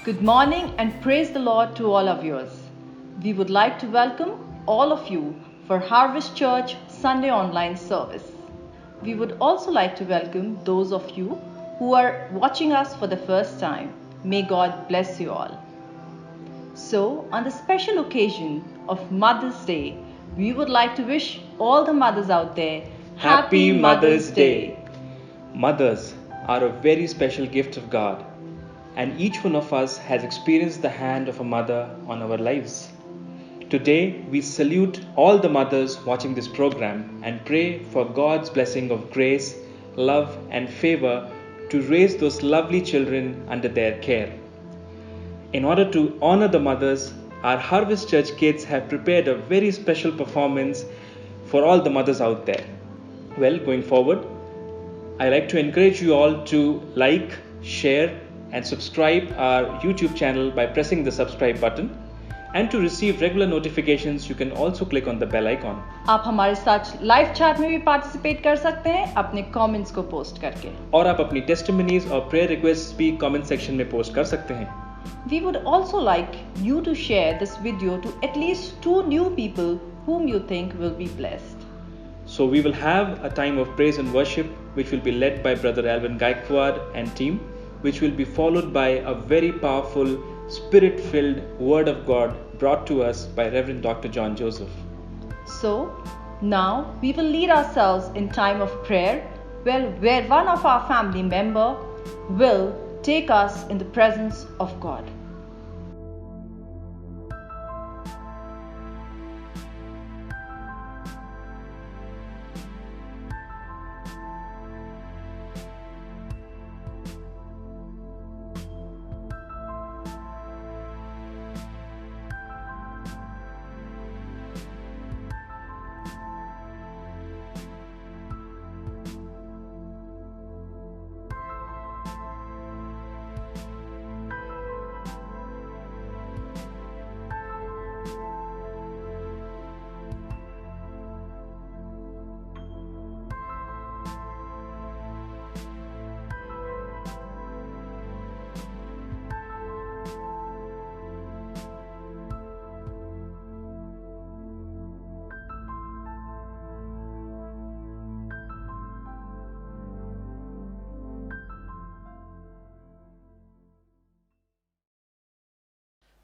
Good morning and praise the Lord to all our viewers. We would like to welcome all of you for Harvest Church Sunday online service. We would also like to welcome those of you who are watching us for the first time. May God bless you all. So, on the special occasion of Mother's Day, we would like to wish all the mothers out there Happy Mother's Day! Mothers are a very special gift of God, and each one of us has experienced the hand of a mother on our lives. Today, we salute all the mothers watching this program and pray for God's blessing of grace, love, and favor to raise those lovely children under their care. In order to honor the mothers, our Harvest Church kids have prepared a very special performance for all the mothers out there. Well, going forward, I like to encourage you all to like, share, and subscribe our YouTube channel by pressing the subscribe button. And to receive regular notifications, you can also click on the bell icon. आप हमारे साथ live chat में भी participate कर सकते हैं अपने comments को पोस्ट करके और आप अपनी टेस्टिमनीज और प्रेयर रिक्वेस्ट भी कमेंट सेक्शन में पोस्ट कर सकते हैं. We would also like you to share this video to at least 2 new people whom you think will be blessed. So we will have a time of praise and worship which will be led by Brother Alvin Gaikwad and team, which will be followed by a very powerful spirit-filled word of God brought to us by Reverend Dr. John Joseph. So now we will lead ourselves in time of prayer where one of our family member will take us in the presence of God.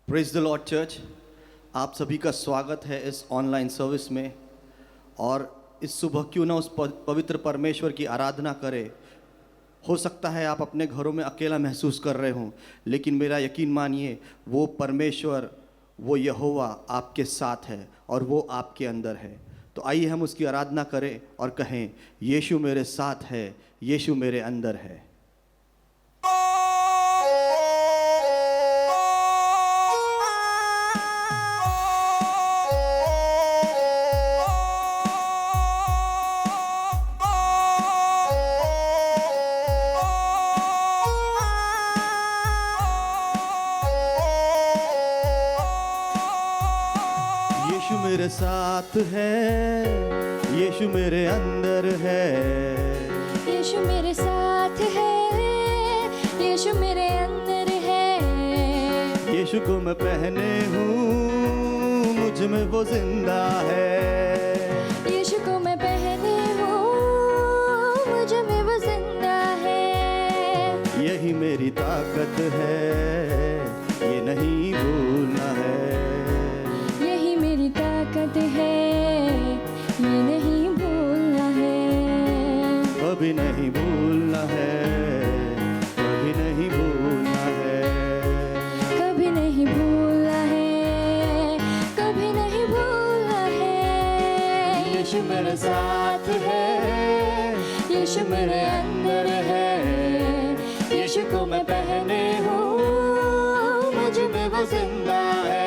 Praise the Lord church, आप सभी का स्वागत है इस online service में. और इस सुबह क्यों ना उस पवित्र परमेश्वर की आराधना करें. हो सकता है आप अपने घरों में अकेला महसूस कर रहे हों, लेकिन मेरा यकीन मानिए वो परमेश्वर, वो यहोवा आपके साथ है और वो आपके अंदर है. तो आइए हम उसकी आराधना करें और कहें, यीशु मेरे साथ है, यीशु मेरे अंदर है. मेरे साथ है, यीशु मेरे अंदर है. यीशु मेरे साथ है, यीशु मेरे अंदर है. यीशु को मैं पहने हूँ, मुझ में वो जिंदा है. यीशु को मैं पहने हूँ, मुझ में वो जिंदा है. यही मेरी ताकत है, ये नहीं भूलना है. ताकत है, ये नहीं भूलना है. कभी नहीं भूलना है, कभी नहीं भूलना है. कभी नहीं भूलना है, कभी नहीं भूलना है. यीशु मेरे साथ है, यीशु मेरे अंदर है. यीशु को मैं पहने हूँ, मुझ में वो जिंदा है.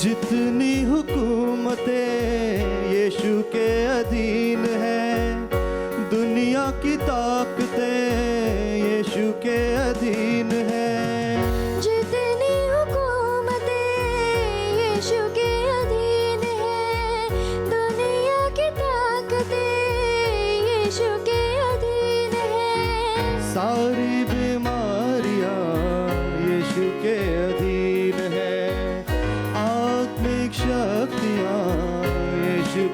जितनी हुकूमतें यीशु के अधीन है, दुनिया की ताकतें यीशु के अधीन है. जितनी हुकूमतें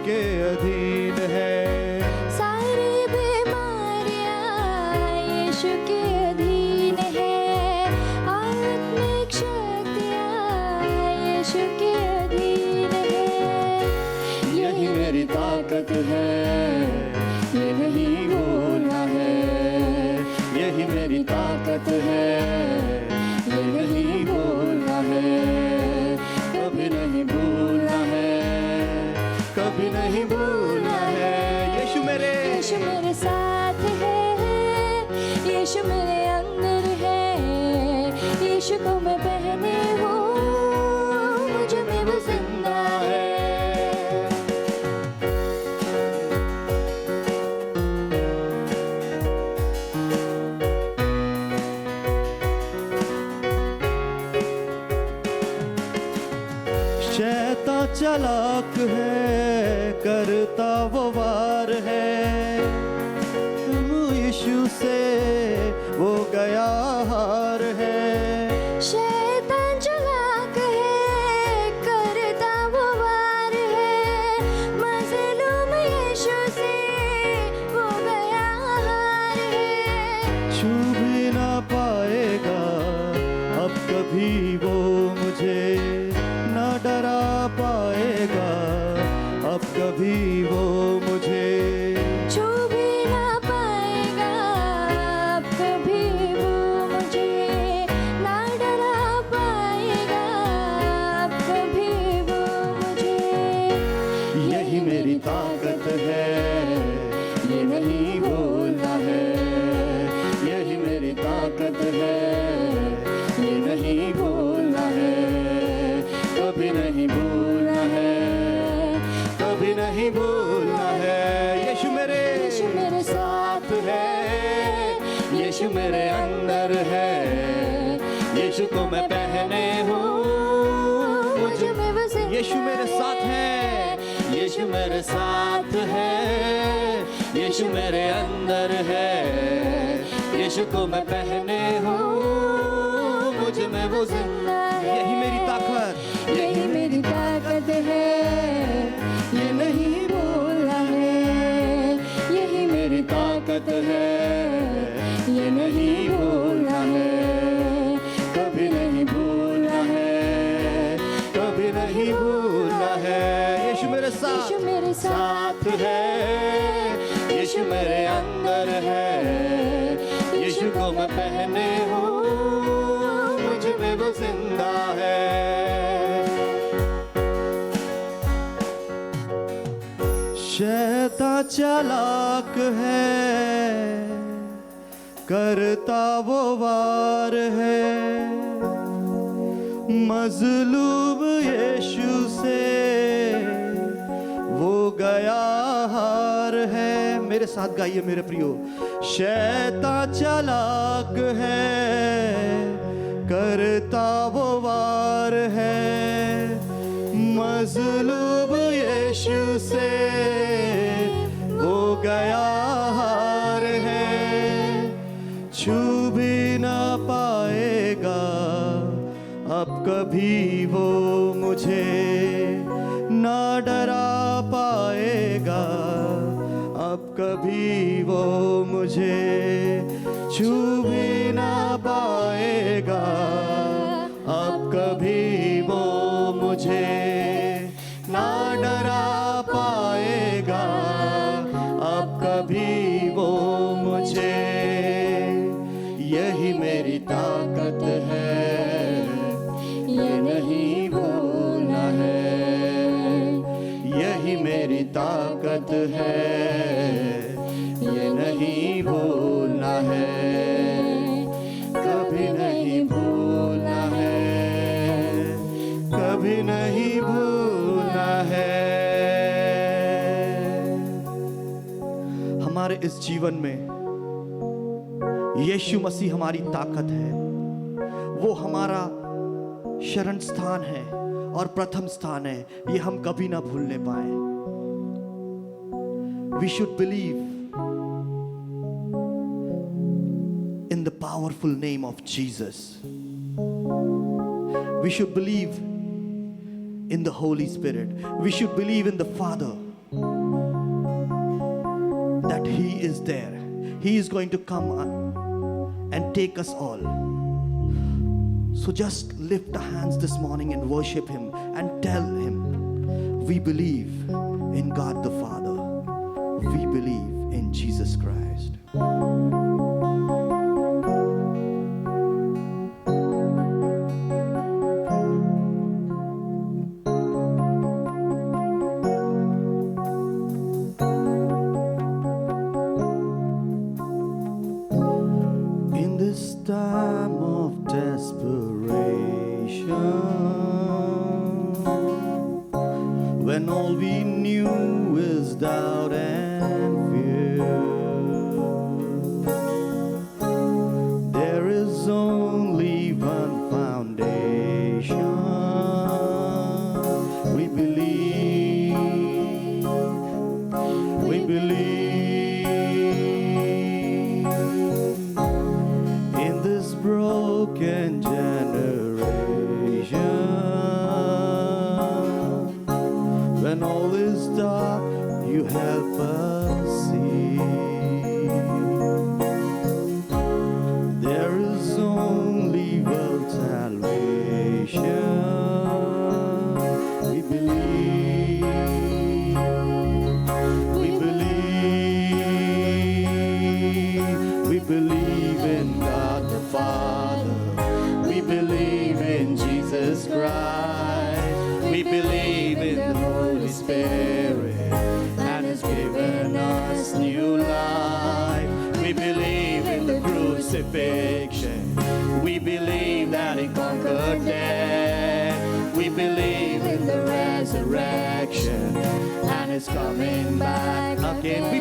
के अधीन है। सारी बीमारियां यीशु के अधीन है। आत्मिक शक्तियां यीशु के अधीन है। यही मेरी ताकत है, ये नहीं भूलना है। यही मेरी ताकत है, ये नहीं भूलना है। कभी नहीं भूलना है, कभी नहीं भूलना है। यीशु मेरे साथ है, यीशु मेरे अंदर है। यीशु को मैं पहने हूँ, मुझ में वो जिंदा है। शैतान चालाक है, करता वो वार है। यीशु से वो गया हार है। शैतान चालाक है, करता वो वार है। मज़लूम यीशु से वो गया हार है। छू भी ना पाएगा अब कभी वो मुझे, ना डरा पाएगा अब कभी वो मुझे। छू भी ना पाएगा अब कभी वो मुझे, ना डरा पाएगा अब कभी वो मुझे। यही मेरी ताकत है, ये नहीं भूलना है। यही मेरी ताकत है, ये नहीं भूलना है। कभी नहीं भूलना है, कभी नहीं भूलना है। यीशु मेरे साथ है, यीशु मेरे अंदर है। यीशु को मैं पहने हूँ, मुझ में वो जिंदा यीशु मेरे साथ है, यीशु मेरे साथ है। यीशु मेरे अंदर है, यीशु को मैं पहने हूँ, मुझ में वो जिंदा है। यही मेरी ताकत, यही मेरी ताकत है, ये नहीं भूलना है। यही मेरी ताकत है, ये नहीं भूलना है। कभी नहीं भूलना है, कभी नहीं भूलना है। यीशु मेरे यीशु मेरे साथ है, यीशु मेरे अंदर है। यीशु को मैं पहने हूँ, मुझ में वो जिंदा है। शैतान चालाक है, करता वो वार है। मजलूम यीशु से वो गया हार है। मेरे साथ गाइए मेरे प्रियो। शैतान चालाक है, करता वो वार है। मजलूम यीशु से वो गया हार है। छू भी ना पाएगा अब कभी वो मुझे, ना डरा पाएगा अब कभी वो मुझे। छू भी ना पाएगा अब कभी वो मुझे, ना डरा पाएगा अब कभी वो मुझे। यही मेरी ताकत है, ये नहीं भूलना है। यही मेरी ताकत है, ये नहीं भूलना है। कभी नहीं भूलना है, कभी नहीं भूलना है। हमारे इस जीवन में यीशु मसीह हमारी ताकत है। वो हमारा शरण स्थान है और प्रथम स्थान है। ये हम कभी ना भूलने पाए। We should believe in the powerful name of Jesus. We should believe in the Holy Spirit. We should believe in the Father. that He is there. He is going to come and take us all. So just lift the hands this morning and worship Him and tell Him, we believe in God the Father. We believe in Jesus Christ. In this time of desperation, when all we knew is doubt and fear, there is only one foundation. We believe, we believe. In this broken generation, when all is dark, you help us see. There is only one salvation. We believe, we believe, we believe in God the Father. We believe in Jesus Christ. We believe in the Holy Spirit that has given us new life. We believe in the crucifixion. We believe that He conquered death. We believe in the resurrection and is coming back again.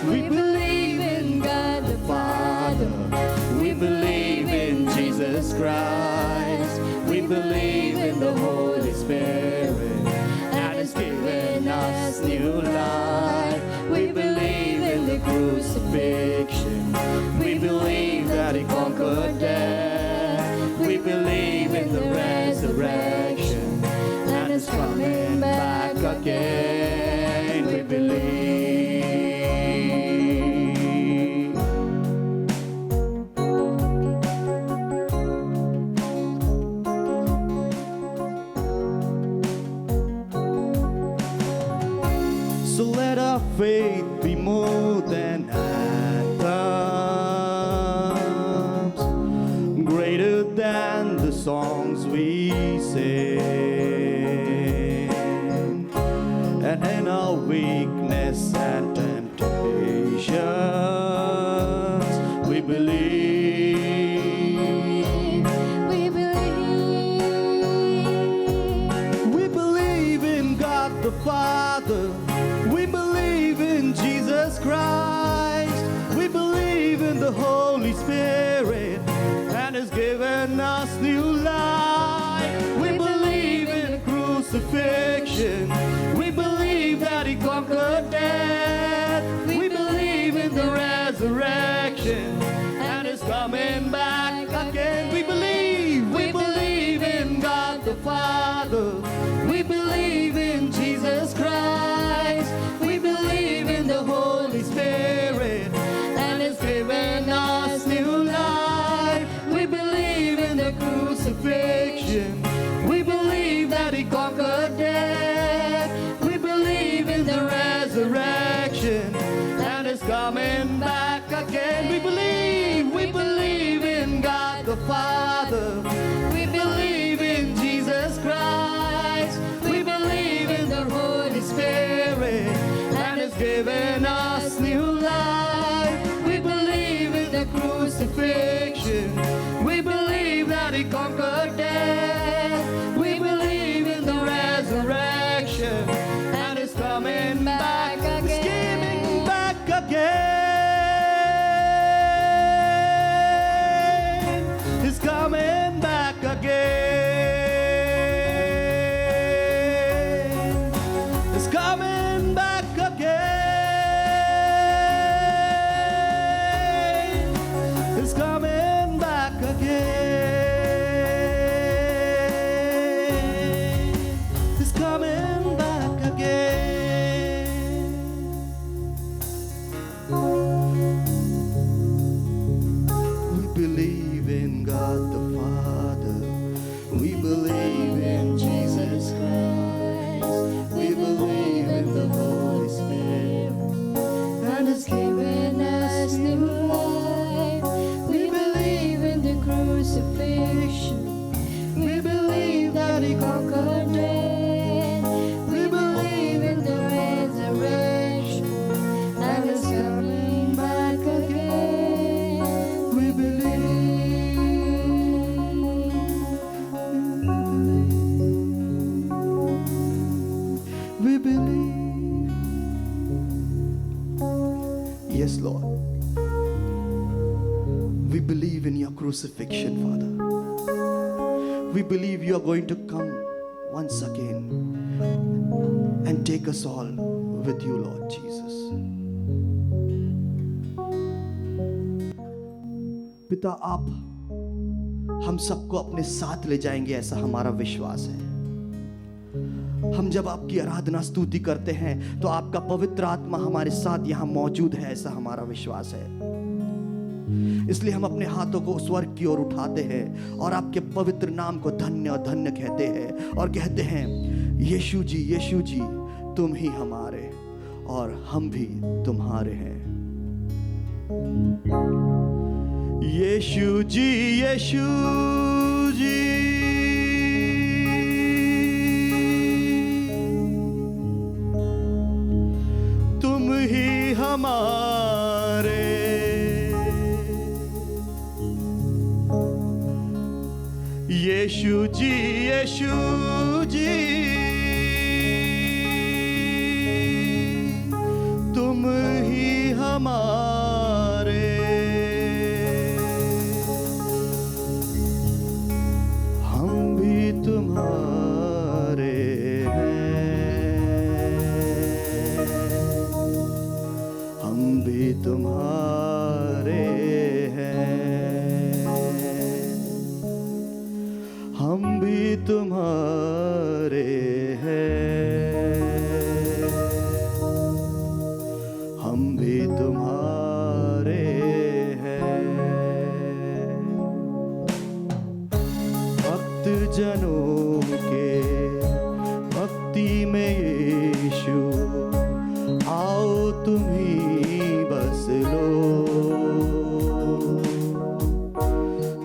We believe in God the Father. We believe in Jesus Christ. We believe in the Holy Spirit that has given us new life. We believe in the crucifixion. We believe that He conquered death. We believe in the resurrection and is coming back again. We believe. So let our faith be more than anthems, greater than the songs we sing. And in our weakness and temptations, we believe. We believe. We believe in God the Father. We believe in Jesus Christ. We believe in the Holy Spirit and has given us new life. We believe in the crucifixion. We believe that He conquered death. We believe in the resurrection and is coming back again. We believe in God the Father. We believe in Jesus Christ. We believe in the Holy Spirit and has given us new life. We believe in the crucifixion. We believe that He conquered death. We believe in the resurrection We believe. Yes, Lord. We believe in your crucifixion, Father. We believe you are going to come once again and take us all with you, Lord Jesus. पिता, आप हम सबको अपने साथ ले जाएंगे, ऐसा हमारा विश्वास है। हम जब आपकी आराधना स्तुति करते हैं तो आपका पवित्र आत्मा हमारे साथ यहाँ मौजूद है, ऐसा हमारा विश्वास है। इसलिए हम अपने हाथों को स्वर्ग की ओर उठाते हैं और आपके पवित्र नाम को धन्य धन्य कहते हैं और कहते हैं, यीशु जी तुम ही हमारे और हम भी तुम्हारे हैं। यीशु जी तुम ही हमारे, यीशु जी तुम ही हमारे, हम भी तुम्हारे हैं, हम भी तुम्हारे हैं, हम भी तुम्हारे हैं, हम भी तुम्हारे हैं। भक्त जनों के भक्ति में यीशु, आओ तुम ही बस लो,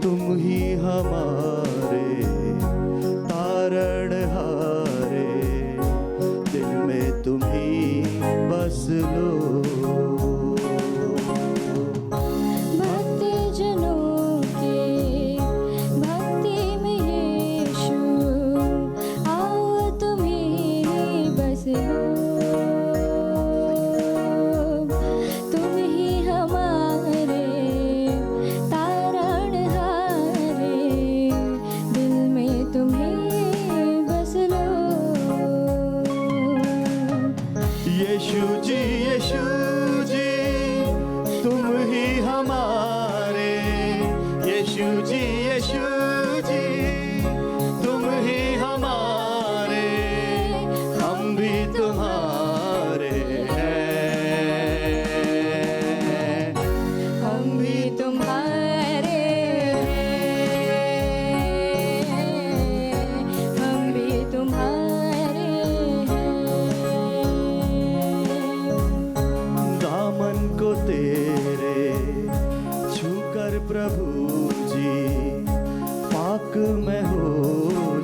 तुम ही हमारे तारणहारे, दिल में तुम ही बस लो। भक्ति जनों के भक्ति में यीशु, आओ तुम ही बस लो, तुम ही हमारे तारणहारे, दिल में तुम ही बस लो। यीशु जी तुम ही हमारे, यीशु जी तुम ही हमारे, हम भी तुम्हारे हैं, हम भी तुम्हारे हैं, हम भी तुम्हारे हैं। दामन को तेरे छूकर प्रभु जी पाक मैं हो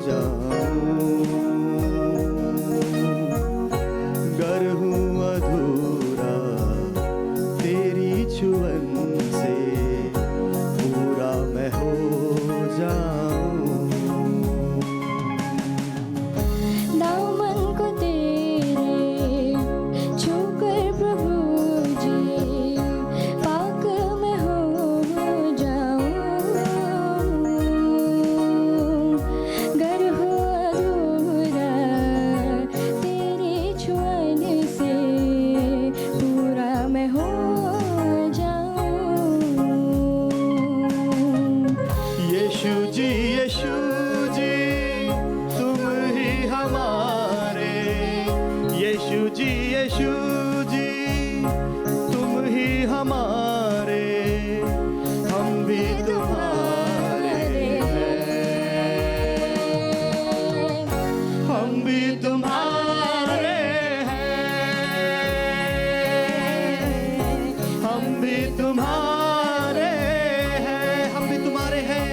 जाऊं, गर हूँ अधूरा तेरी छुअन से पूरा मैं हो जाऊं। दामन को तेरे छूकर प्रभु जी पाक मैं हो जाऊं, गर हो अधूरा तेरी छुअन से पूरा मैं हो जाऊं। यीशु जी तुम ही हमारे, यीशु जी तुम ही हमारे, हम भी तुम्हारे हैं, हम भी तुम्हारे हैं, हम भी तुम्हारे हैं, हम भी तुम्हारे हैं,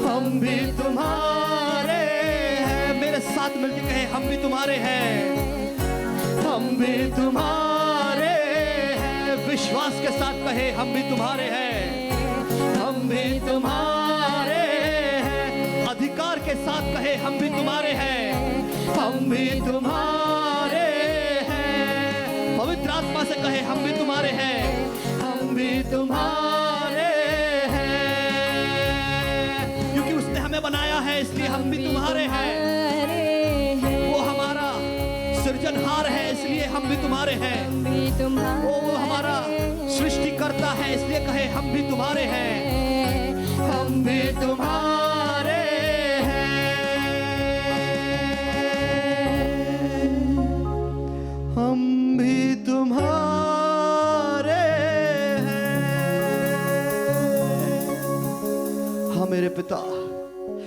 हम भी तुम्हारे हैं। मेरे साथ मिलके कहे, हम भी तुम्हारे हैं, हम भी तुम्हारे हैं। विश्वास के साथ कहे, हम भी तुम्हारे हैं, हम भी तुम्हारे हैं। अधिकार के साथ कहे, हम भी तुम्हारे हैं, हम भी तुम्हारे हैं। पवित्र आत्मा से कहे हम भी तुम्हारे हैं, हम भी तुम्हारे हैं। क्योंकि उसने हमें बनाया है इसलिए हम भी तुम्हारे हैं। वो हमारा सृजनहार है इसलिए हम भी तुम्हारे हैं। वो हमारा सृष्टिकर्ता है इसलिए कहे हम भी तुम्हारे हैं, हम भी तुम्हारे हैं, हम भी तुम्हारे हैं। हाँ मेरे पिता,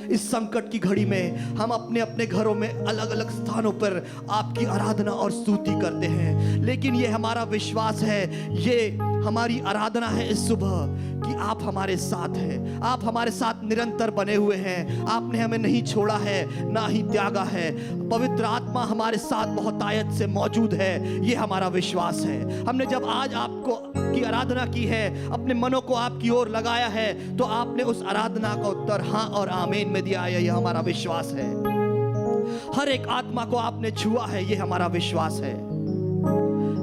इस संकट की घड़ी में हम अपने अपने घरों में अलग अलग स्थानों पर आपकी आराधना और स्तुति करते हैं, लेकिन ये हमारा विश्वास है, ये हमारी आराधना है इस सुबह कि आप हमारे साथ हैं, आप हमारे साथ निरंतर बने हुए हैं, आपने हमें नहीं छोड़ा है ना ही त्यागा है। पवित्र आत्मा हमारे साथ बहुत आयत से मौजूद है, ये हमारा विश्वास है। हमने जब आज आपको की आराधना की है, अपने मनों को आपकी ओर लगाया है, तो आपने उस आराधना का उत्तर हाँ और आमीन में दिया है, ये हमारा विश्वास है। हर एक आत्मा को आपने छुआ है, ये हमारा विश्वास है।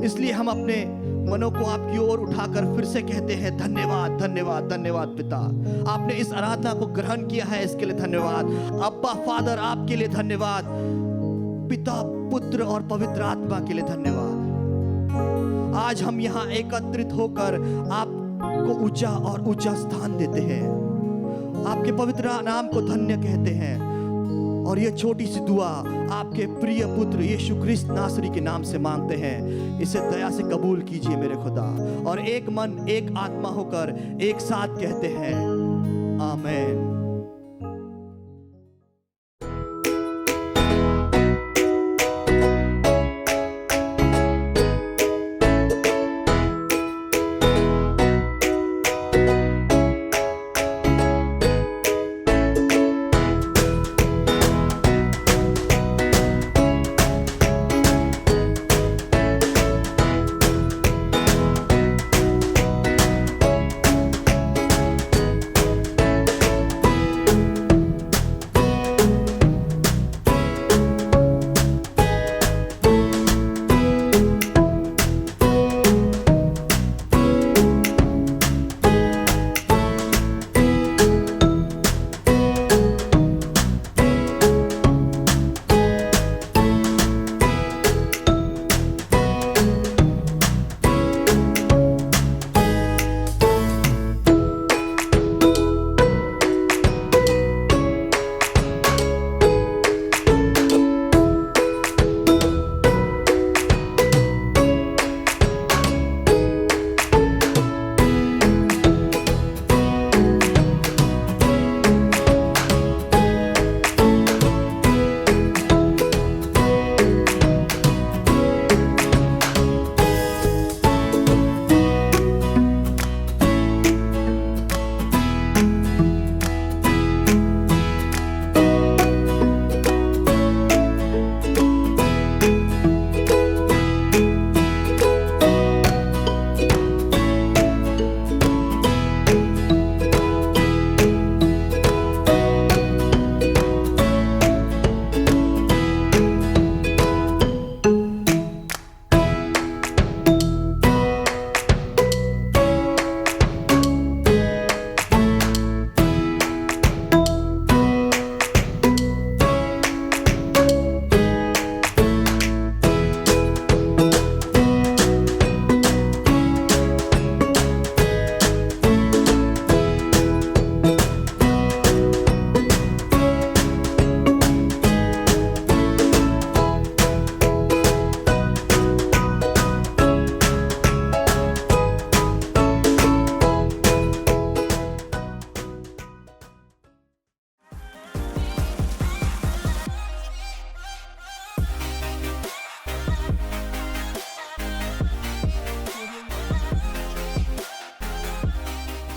इसलिए हम अपने मनों को आपकी ओर उठाकर फिर से कहते हैं धन्यवाद धन्यवाद धन्यवाद पिता, आपने इस आराधना को ग्रहण किया है, इसके लिए धन्यवाद। अब्बा फादर, आपके लिए धन्यवाद। पिता, पुत्र और पवित्र आत्मा के लिए धन्यवाद। आज हम यहाँ एकत्रित होकर आपको ऊंचा और ऊंचा स्थान देते हैं, आपके पवित्र नाम को धन्य कहते हैं, और ये छोटी सी दुआ आपके प्रिय पुत्र यीशु ख्रिस्त नासरी के नाम से मांगते हैं। इसे दया से कबूल कीजिए मेरे खुदा, और एक मन एक आत्मा होकर एक साथ कहते हैं आमीन।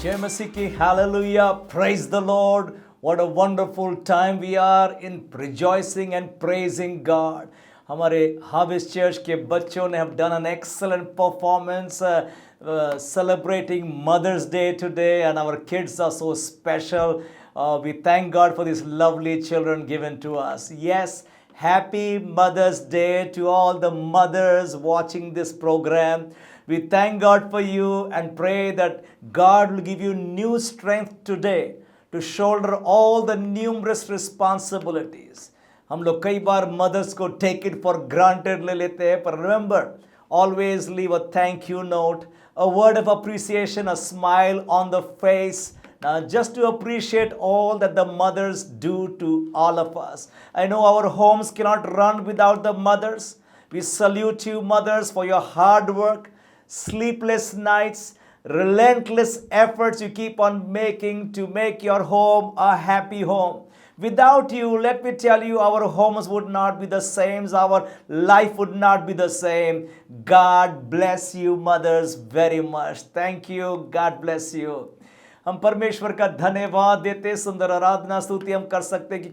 Jai Masih ki hallelujah, praise the Lord. What a wonderful time we are in rejoicing and praising God. हमारे हार्वेस्ट चर्च के बच्चों ने have done an excellent performance celebrating Mother's Day today, and our kids are so special. We thank God for these lovely children given to us. Yes, Happy Mother's Day to all the mothers watching this program. We thank God for you and pray that God will give you new strength today to shoulder all the numerous responsibilities. हम लोग कई बार mother's को take it for granted ले लेते हैं, पर remember, always leave a thank you note, a word of appreciation, a smile on the face, just to appreciate all that the mothers do to all of us. I know our homes cannot run without the mothers. We salute you, mothers, for your hard work, sleepless nights, relentless efforts you keep on making to make your home a happy home. Without you, let me tell you, our homes would not be the same. Our life would not be the same. God bless you, mothers, very much. Thank you. God bless you. हम परमेश्वर का धन्यवाद देते, सुंदर आराधना स्तुति हम कर सकते कि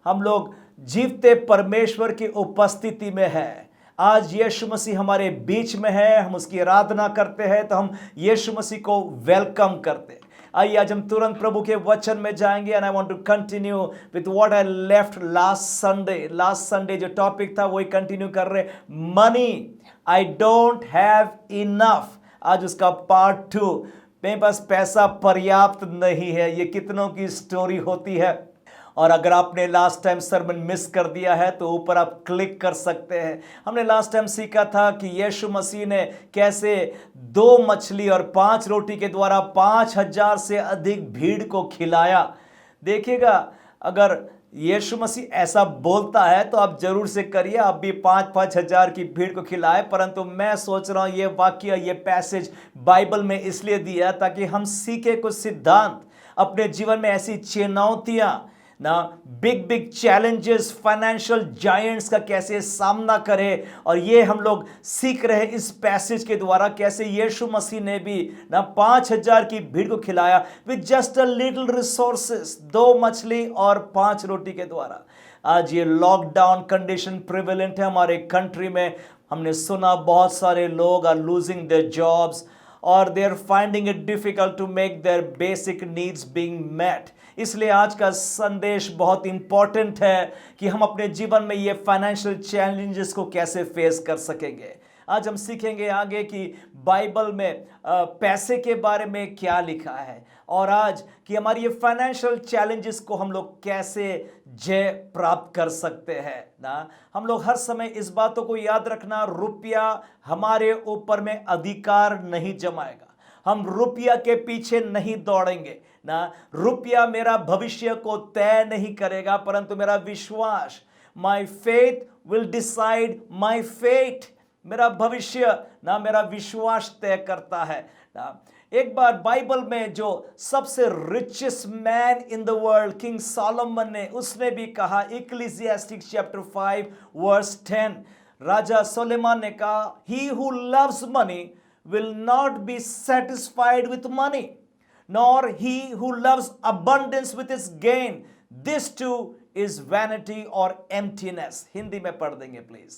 हम लोग जीवते परमेश्वर की उपस्थिति में है। आज यीशु मसीह हमारे बीच में है, हम उसकी आराधना करते हैं, तो हम यीशु मसीह को वेलकम करते हैं। आइए आज हम तुरंत प्रभु के वचन में जाएंगे। And I want to continue with what I left last Sunday जो टॉपिक था वही कंटिन्यू कर रहे, money, I don't have enough. आज उसका पार्ट 2, मेरे पास पैसा पर्याप्त नहीं है। ये कितनों की स्टोरी होती है। और अगर आपने लास्ट टाइम सरमन मिस कर दिया है तो ऊपर आप क्लिक कर सकते हैं। हमने लास्ट टाइम सीखा था कि यीशु मसीह ने कैसे 2 मछली और 5 रोटी के द्वारा 5,000 से अधिक भीड़ को खिलाया। देखिएगा, अगर यीशु मसीह ऐसा बोलता है तो आप जरूर से करिए, आप भी 5-5 हजार की भीड़ को खिलाए। परंतु मैं सोच रहा हूँ ये वाक्य, ये पैसेज बाइबल में इसलिए दिया ताकि हम सीखे कुछ सिद्धांत, अपने जीवन में ऐसी चुनौतियां ना, बिग चैलेंजेस, फाइनेंशियल जायंट्स का कैसे सामना करें। और ये हम लोग सीख रहे हैं इस पैसेज के द्वारा, कैसे यीशु मसीह ने भी ना 5,000 की भीड़ को खिलाया with just a little resources, 2 मछली और 5 रोटी के द्वारा। आज ये लॉकडाउन कंडीशन प्रिवेलेंट है हमारे कंट्री में। हमने सुना बहुत सारे लोग आर लूजिंग देयर जॉब्स और they are finding it difficult to make their basic needs being met. इसलिए आज का संदेश बहुत इंपॉर्टेंट है कि हम अपने जीवन में ये फाइनेंशियल चैलेंजेस को कैसे फेस कर सकेंगे। आज हम सीखेंगे आगे कि बाइबल में पैसे के बारे में क्या लिखा है, और आज कि हमारी ये फाइनेंशियल चैलेंजेस को हम लोग कैसे जय प्राप्त कर सकते हैं ना। हम लोग हर समय इस बातों को याद रखना, रुपया हमारे ऊपर में अधिकार नहीं जमाएगा। हम रुपया के पीछे नहीं दौड़ेंगे ना। रुपया मेरा भविष्य को तय नहीं करेगा, परंतु मेरा विश्वास, my faith will decide my fate. मेरा भविष्य ना मेरा विश्वास तय करता है ना। एक बार बाइबल में जो सबसे richest man in the world, king Solomon ने, उसने भी कहा, इक्लेसियास्टिक्स चैप्टर 5 वर्स 10, राजा सोलोमन ने कहा, he who loves money will not be satisfied with money, nor he who loves abundance with its gain. This too is vanity or emptiness. Hindi में पढ़ देंगे please.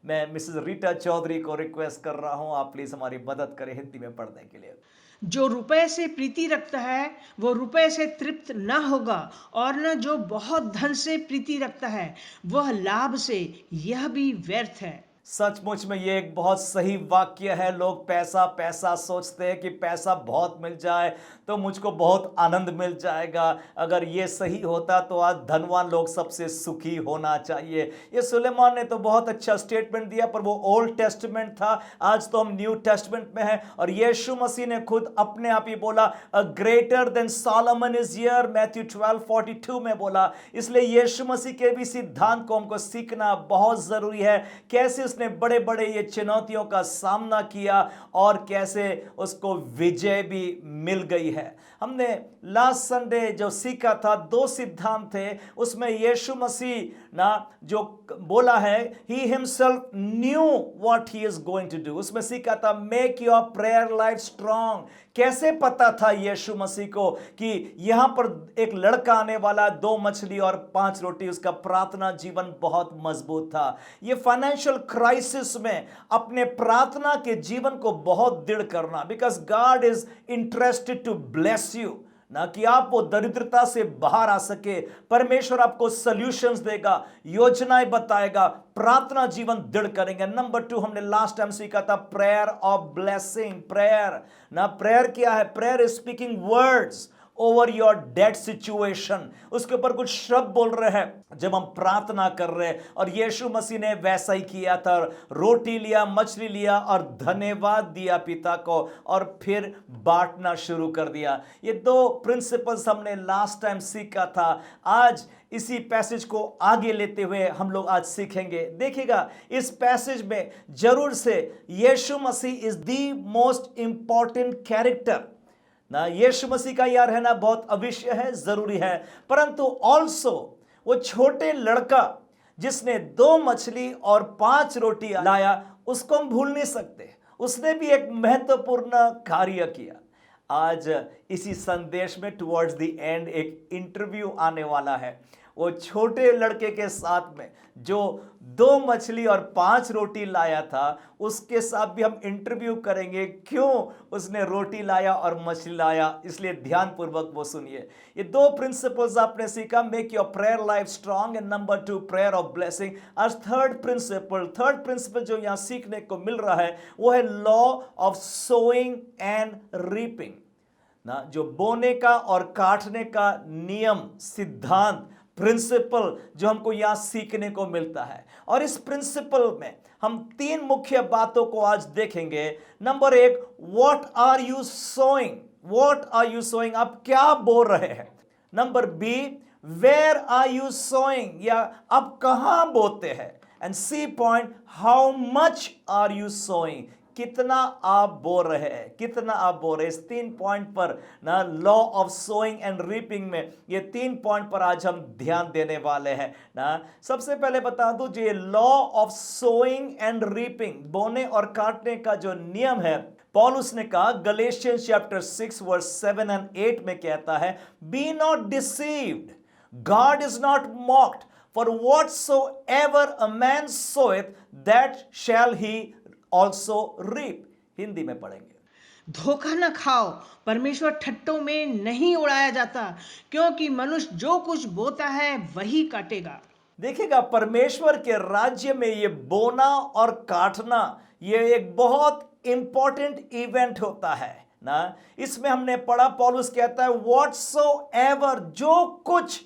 मैं मिसेस रीटा चौधरी को रिक्वेस्ट कर रहा हूं, आप प्लीज हमारी मदद करें हिंदी में पढ़ने के लिए। जो रुपए से प्रीति रखता है वो रुपए से तृप्त न होगा, और न जो बहुत धन से प्रीति रखता है वह लाभ से, यह भी व्यर्थ है। सचमुच में ये एक बहुत सही वाक्य है। लोग पैसा सोचते हैं कि पैसा बहुत मिल जाए तो मुझको बहुत आनंद मिल जाएगा। अगर ये सही होता तो आज धनवान लोग सबसे सुखी होना चाहिए। ये सुलेमान ने तो बहुत अच्छा स्टेटमेंट दिया, पर वो ओल्ड टेस्टमेंट था, आज तो हम न्यू टेस्टमेंट में हैं। और यीशु मसीह ने खुद अपने आप ही बोला, a greater than Solomon is here, Matthew 12:42 में बोला। इसलिए यीशु मसीह के भी सिद्धांत को हमको सीखना बहुत जरूरी है, कैसे उसने बड़े बड़े ये चुनौतियों का सामना किया और कैसे उसको विजय भी मिल गई है। हमने लास्ट संडे जो सीखा था, 2 सिद्धांत थे, उसमें यीशु मसीह ना जो बोला है, he himself knew what he is going to do, उसमें सीखा था make your prayer life strong। कैसे पता था यीशु मसीह को कि यहां पर एक लड़का आने वाला, 2 मछली और 5 रोटी, उसका प्रार्थना जीवन बहुत मजबूत था। ये फाइनेंशियल क्राइसिस में अपने प्रार्थना के जीवन को बहुत दृढ़ करना, because God is interested to bless you, ना कि आप वो दरिद्रता से बाहर आ सके। परमेश्वर आपको सॉल्यूशंस देगा, योजनाएं बताएगा, प्रार्थना जीवन दृढ़ करेंगे। नंबर 2 हमने लास्ट टाइम सीखा था प्रेयर ऑफ ब्लेसिंग। प्रेयर ना, प्रेयर क्या है? Prayer is speaking words over your dead situation. उसके ऊपर कुछ शब्द बोल रहे हैं जब हम प्रार्थना कर रहे हैं। और यीशु मसीह ने वैसा ही किया था, रोटी लिया, मछली लिया और धन्यवाद दिया पिता को और फिर बांटना शुरू कर दिया। ये 2 प्रिंसिपल्स हमने लास्ट टाइम सीखा था। आज इसी पैसेज को आगे लेते हुए हम लोग आज सीखेंगे। देखिएगा इस पैसेज में जरूर से यीशु मसीह is the most important character ना। यीशु मसीह का यहाँ रहना बहुत अवश्य है, जरूरी है, परंतु ऑल्सो वो छोटे लड़का जिसने 2 मछली और 5 रोटी लाया, उसको हम भूल नहीं सकते। उसने भी एक महत्वपूर्ण कार्य किया। आज इसी संदेश में टुवर्ड्स द एंड एक इंटरव्यू आने वाला है। वो छोटे लड़के के साथ में जो 2 मछली और 5 रोटी लाया था, उसके साथ भी हम इंटरव्यू करेंगे क्यों उसने रोटी लाया और मछली लाया। इसलिए ध्यानपूर्वक वो सुनिए। ये 2 प्रिंसिपल्स आपने सीखा, make your prayer life strong, and number 2 prayer of blessing. आज थर्ड प्रिंसिपल जो यहाँ सीखने को मिल रहा है वो है law of sowing and reaping ना, जो बोने का और काटने का नियम, सिद्धांत, प्रिंसिपल जो हमको यहां सीखने को मिलता है। और इस प्रिंसिपल में हम 3 मुख्य बातों को आज देखेंगे। Number 1, what are you sowing? What are you sowing? आप क्या बो रहे हैं? Number B, where are you sowing? या आप कहां बोते हैं? And C point, how much are you sowing? कितना आप बो रहे हैं, कितना आप बो रहे हैं। इस 3 पॉइंट पर ना, law of sowing and reaping में ये 3 पॉइंट पर आज हम ध्यान देने वाले हैं ना। सबसे पहले बता दूं, ये law of sowing and reaping, बोने और काटने का जो नियम है, पौलुस ने कहा गलेशियंस चैप्टर 6 वर्स 7 and 8 में कहता है, be not deceived, God is not mocked, for whatsoever a man soweth that shall he also reap। Hindi में पढ़ेंगे। धोखा न खाओ, परमेश्वर ठट्टों में नहीं उड़ाया जाता, क्योंकि मनुष्य जो कुछ बोता है वही काटेगा। देखिएगा परमेश्वर के राज्य में ये बोना और काटना ये एक बहुत इंपॉर्टेंट इवेंट होता है ना। इसमें हमने पढ़ा, पौलुस कहता है व्हाटसोएवर, जो कुछ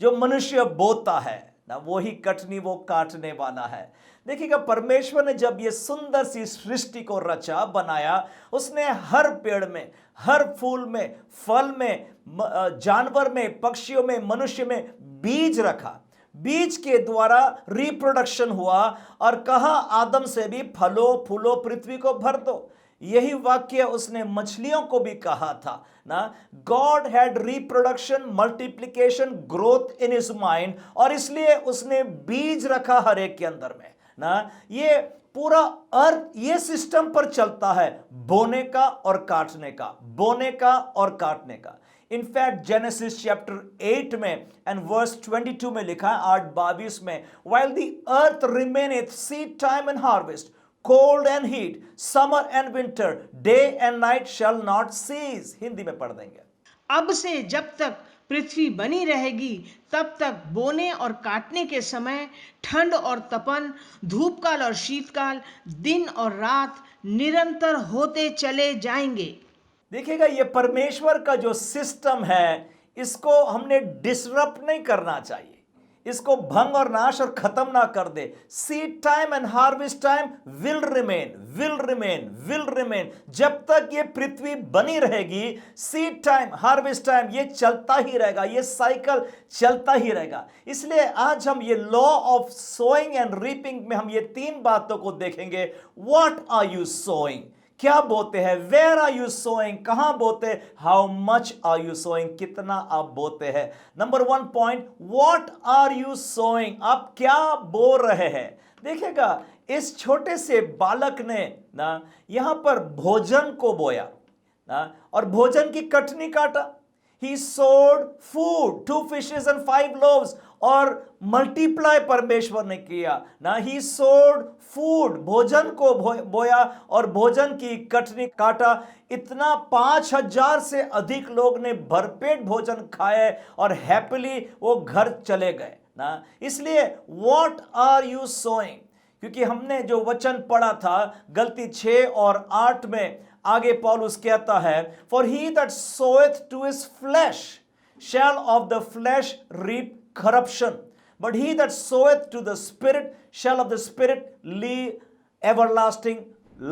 जो मनुष्य बोता है ना, वही कटनी वो काटने वाला है। देखिएगा परमेश्वर ने जब ये सुंदर सी सृष्टि को रचा, बनाया, उसने हर पेड़ में, हर फूल में, फल में, जानवर में, पक्षियों में, मनुष्य में बीज रखा। बीज के द्वारा रिप्रोडक्शन हुआ और कहा आदम से भी फलो फूलो पृथ्वी को भर दो। यही वाक्य उसने मछलियों को भी कहा था ना। God had reproduction, multiplication, growth in his mind, और इसलिए उसने बीज रखा हर एक के अंदर में ना। ये पूरा अर्थ ये सिस्टम पर चलता है, बोने का और काटने का, बोने का और काटने का। इनफैक्ट जेनेसिस चैप्टर 8 में एंड वर्स 22 में लिखा है, 8:22 में, while the earth remaineth seed time and harvest, cold and heat, summer and winter, day and night shall not cease। Hindi में पढ़ देंगे। अब से जब तक पृथ्वी बनी रहेगी तब तक बोने और काटने के समय, ठंड और तपन, धूप काल और शीतकाल, दिन और रात निरंतर होते चले जाएंगे। देखिएगा ये परमेश्वर का जो सिस्टम है, इसको हमने डिसरप्ट नहीं करना चाहिए, इसको भंग और नाश और खत्म ना कर दे। Seed time and harvest time will remain, will remain, will remain. जब तक ये पृथ्वी बनी रहेगी, सीड टाइम, हार्वेस्ट टाइम ये चलता ही रहेगा, ये साइकिल चलता ही रहेगा। इसलिए आज हम ये law of sowing and reaping में हम ये 3 बातों को देखेंगे। What are you sowing? क्या बोते हैं? Where are you sowing? कहां बोते? How much are you sowing? कितना आप बोते हैं? Number 1 point, what are you sowing? आप क्या बो रहे हैं? देखिएगा इस छोटे से बालक ने ना यहां पर भोजन को बोया ना, और भोजन की कटनी काटा। He sowed food, 2 fishes and 5 loaves, और मल्टीप्लाई परमेश्वर ने किया ना। ही सोड फूड, भोजन को बोया और भोजन की कटनी काटा। इतना 5,000 से अधिक लोग ने भरपेट भोजन खाए और हैप्पीली वो घर चले गए ना। इसलिए व्हाट आर यू सोइंग, क्योंकि हमने जो वचन पढ़ा था गलती 6 और 8 में, आगे पौलुस कहता है, for he that soweth to his flesh shall of the flesh reap corruption, but he that soweth to the spirit shall of the spirit live everlasting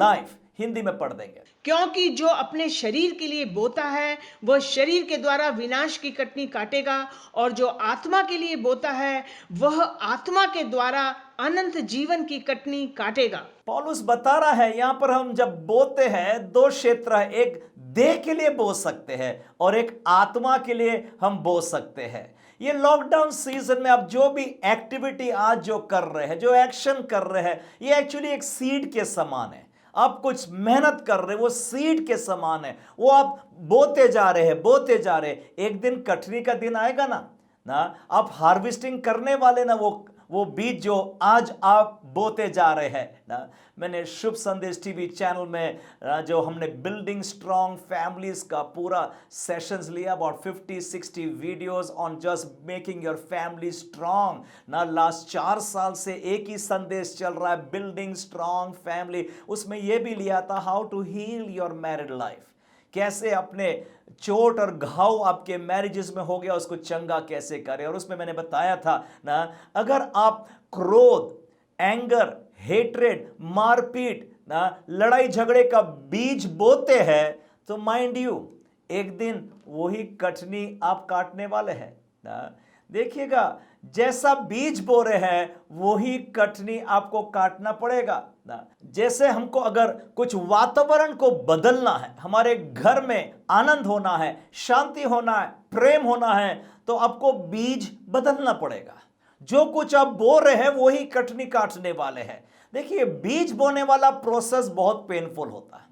life। Hindi में पढ़ देंगे। क्योंकि जो अपने शरीर के लिए बोता है वह शरीर के द्वारा विनाश की कटनी काटेगा, और जो आत्मा के लिए बोता है वह आत्मा के द्वारा अनंत जीवन की कटनी काटेगा। पौलुस बता रहा है यहां पर हम जब बोते हैं 2 क्षेत्र है, एक देह के लिए बो सकते हैं और एक आत्मा के लिए हम बो सकते हैं। ये लॉकडाउन सीजन में आप जो भी एक्टिविटी आज जो कर रहे हैं, जो एक्शन कर रहे हैं, ये एक्चुअली एक सीड के समान है। आप कुछ मेहनत कर रहे हैं, वो सीड के समान है, वो आप बोते जा रहे हैं, बोते जा रहे हैं। एक दिन कटनी का दिन आएगा ना आप हार्वेस्टिंग करने वाले ना, वो बीज जो आज आप बोते जा रहे हैं ना। मैंने शुभ संदेश टीवी चैनल में जो हमने बिल्डिंग स्ट्रॉन्ग फैमिलीज का पूरा सेशंस लिया, about 50-60 videos on just making your family strong ना। लास्ट 4 साल से एक ही संदेश चल रहा है, बिल्डिंग स्ट्रॉन्ग फैमिली। उसमें यह भी लिया था how to heal your married life, कैसे अपने चोट और घाव आपके मैरिजेस में हो गया उसको चंगा कैसे करें। और उसमें मैंने बताया था ना, अगर आप क्रोध, एंगर, हेट्रेड, मारपीट ना, लड़ाई झगड़े का बीज बोते हैं तो माइंड यू एक दिन वही कटनी आप काटने वाले हैं ना। देखिएगा, जैसा बीज बो रहे हैं वही कटनी आपको काटना पड़ेगा ना। जैसे हमको अगर कुछ वातावरण को बदलना है, हमारे घर में आनंद होना है, शांति होना है, प्रेम होना है, तो आपको बीज बदलना पड़ेगा। जो कुछ आप बो रहे हैं वही कटनी काटने वाले हैं। देखिए, बीज बोने वाला प्रोसेस बहुत पेनफुल होता है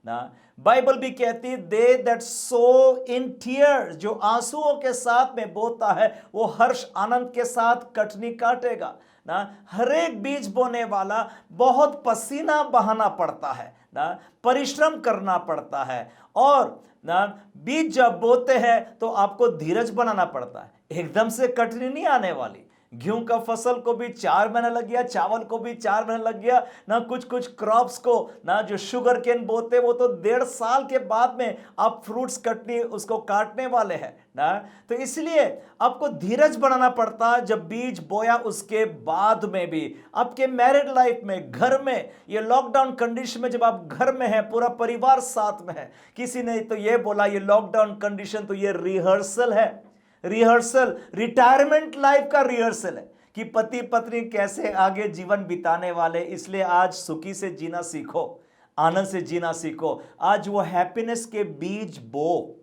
ना। बाइबल भी कहती है दे दैट सो इन टीयर्स, जो आंसुओं के साथ में बोता है वो हर्ष आनंद के साथ कटनी काटेगा ना। हर एक बीज बोने वाला बहुत पसीना बहाना पड़ता है ना, परिश्रम करना पड़ता है। और ना बीज जब बोते हैं तो आपको धीरज बनाना पड़ता है, एकदम से कटनी नहीं आने वाली। गेहूं का फसल को भी 4 महीने लग गया, चावल को भी 4 महीने लग गया ना। कुछ क्रॉप्स को ना, जो शुगर केन बोते वो तो 1.5 साल के बाद में आप फ्रूट्स कटनी उसको काटने वाले हैं ना। तो इसलिए आपको धीरज बनाना पड़ता है। जब बीज बोया उसके बाद में भी आपके मैरिड लाइफ में, घर में, ये लॉकडाउन कंडीशन में जब आप घर में हैं, पूरा परिवार साथ में है, किसी ने तो ये बोला ये लॉकडाउन कंडीशन तो ये रिहर्सल है, रिहर्सल, रिटायरमेंट लाइफ का रिहर्सल है कि पति पत्नी कैसे आगे जीवन बिताने वाले। इसलिए आज सुखी से जीना सीखो, आनंद से जीना सीखो। आज वो हैप्पीनेस के बीज बो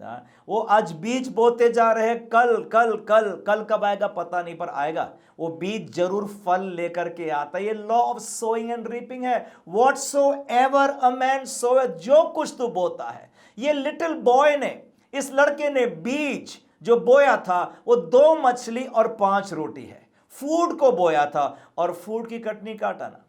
ना, वो आज बीज बोते जा रहे हैं। कल कब आएगा पता नहीं, पर आएगा वो बीज जरूर फल लेकर के आता है। ये law of sowing and reaping है। व्हाटसोएवर अ मैन सोएथ, जो कुछ तू बोता है। ये लिटिल बॉय ने, इस लड़के ने बीज जो बोया था वो 2 मछली और 5 रोटी है, फूड को बोया था और फूड की कटनी काटा ना।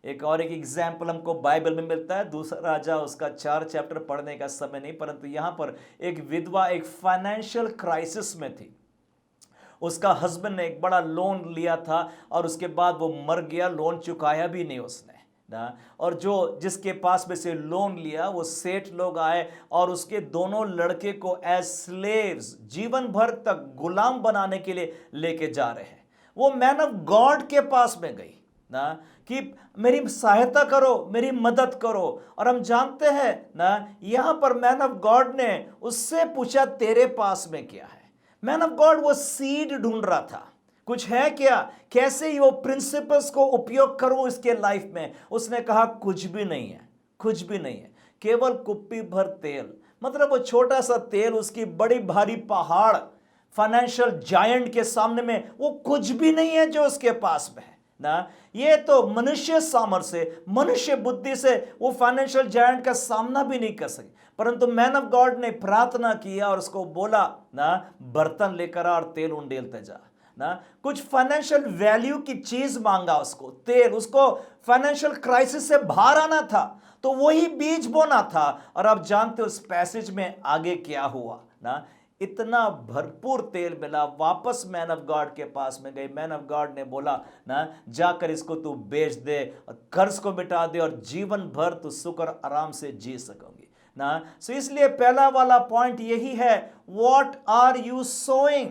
एक एग्जाम्पल हमको बाइबल में मिलता है, 2 राजा उसका 4 चैप्टर पढ़ने का समय नहीं, परंतु यहां पर एक विधवा एक फाइनेंशियल क्राइसिस में थी। उसका हस्बैंड ने एक बड़ा लोन लिया था और उसके बाद वो मर गया, लोन चुकाया भी नहीं उसने ना। और जो जिसके पास में से लोन लिया वो सेठ लोग आए और उसके दोनों लड़के को एज स्लेव्स जीवन भर तक गुलाम बनाने के लिए लेके जा रहे हैं। वो मैन ऑफ गॉड के पास में गई ना कि मेरी सहायता करो, मेरी मदद करो। और हम जानते हैं ना, यहां पर मैन ऑफ गॉड ने उससे पूछा तेरे पास में क्या है। मैन ऑफ गॉड वो सीड ढूंढ रहा था, कुछ है क्या, कैसे ही वो प्रिंसिपल्स को उपयोग करूं इसके लाइफ में। उसने कहा कुछ भी नहीं है, कुछ भी नहीं है, केवल कुप्पी भर तेल। मतलब वो छोटा सा तेल उसकी बड़ी भारी पहाड़ फाइनेंशियल जायंट के सामने में वो कुछ भी नहीं है जो उसके पास में है ना। ये तो मनुष्य सामर्थ्य से, मनुष्य बुद्धि से वो फाइनेंशियल जायंट का सामना भी नहीं कर सके। परंतु मैन ऑफ गॉड ने प्रार्थना किया और उसको बोला ना, बर्तन लेकर आ और तेल उंडेलते जा ना, कुछ फाइनेंशियल वैल्यू की चीज मांगा उसको, तेल, उसको फाइनेंशियल क्राइसिस से बाहर आना था, तो वही बीज बोना था। और आप जानते हो उस पैसेज में आगे क्या हुआ ना, इतना भरपूर तेल मिला। वापस मैन ऑफ गॉड के पास में गई, मैन ऑफ गॉड ने बोला ना, जाकर इसको तू बेच दे और कर्ज को मिटा दे और जीवन भर तू सुख और आराम से जी सकोगी ना। सो इसलिए पहला वाला पॉइंट यही है, व्हाट आर यू सोइंग,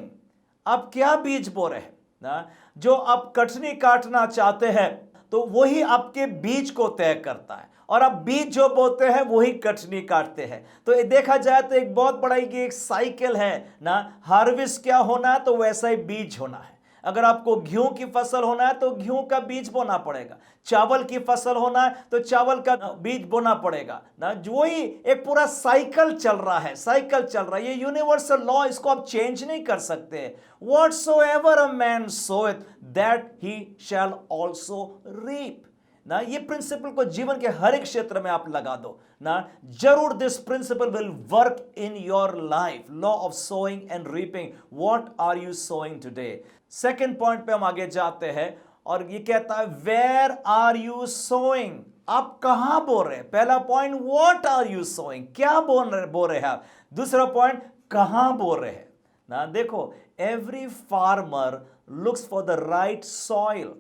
आप क्या बीज बो रहे हैं ना। जो आप कटनी काटना चाहते हैं तो वही आपके बीज को तय करता है, और आप बीज जो बोते हैं वही कटनी काटते हैं। तो ये देखा जाए तो एक बहुत बड़ा एक साइकिल है ना, हार्वेस्ट क्या होना है तो वैसा ही बीज होना है। अगर आपको गेहूं की फसल होना है तो गेहूं का बीज बोना पड़ेगा, चावल की फसल होना है तो चावल का बीज बोना पड़ेगा ना। जो ही एक पूरा साइकिल चल रहा है, साइकिल चल रहा है, ये यूनिवर्सल लॉ, इसको आप चेंज नहीं कर सकते। Whatsoever a man soweth, that he shall also reap ना। ये प्रिंसिपल को जीवन के हर एक क्षेत्र में आप लगा दो ना, जरूर this principle will work in your life. Law of sowing and reaping, what are you sowing today. Second point पे हम आगे जाते हैं और ये कहता है, वेयर आर यू सोइंग, आप कहां बो रहे हैं। पहला point, what are you sowing, क्या बो रहे हैं आप। दूसरा पॉइंट, कहां बो रहे हैं ना। देखो, every farmer looks for the right soil,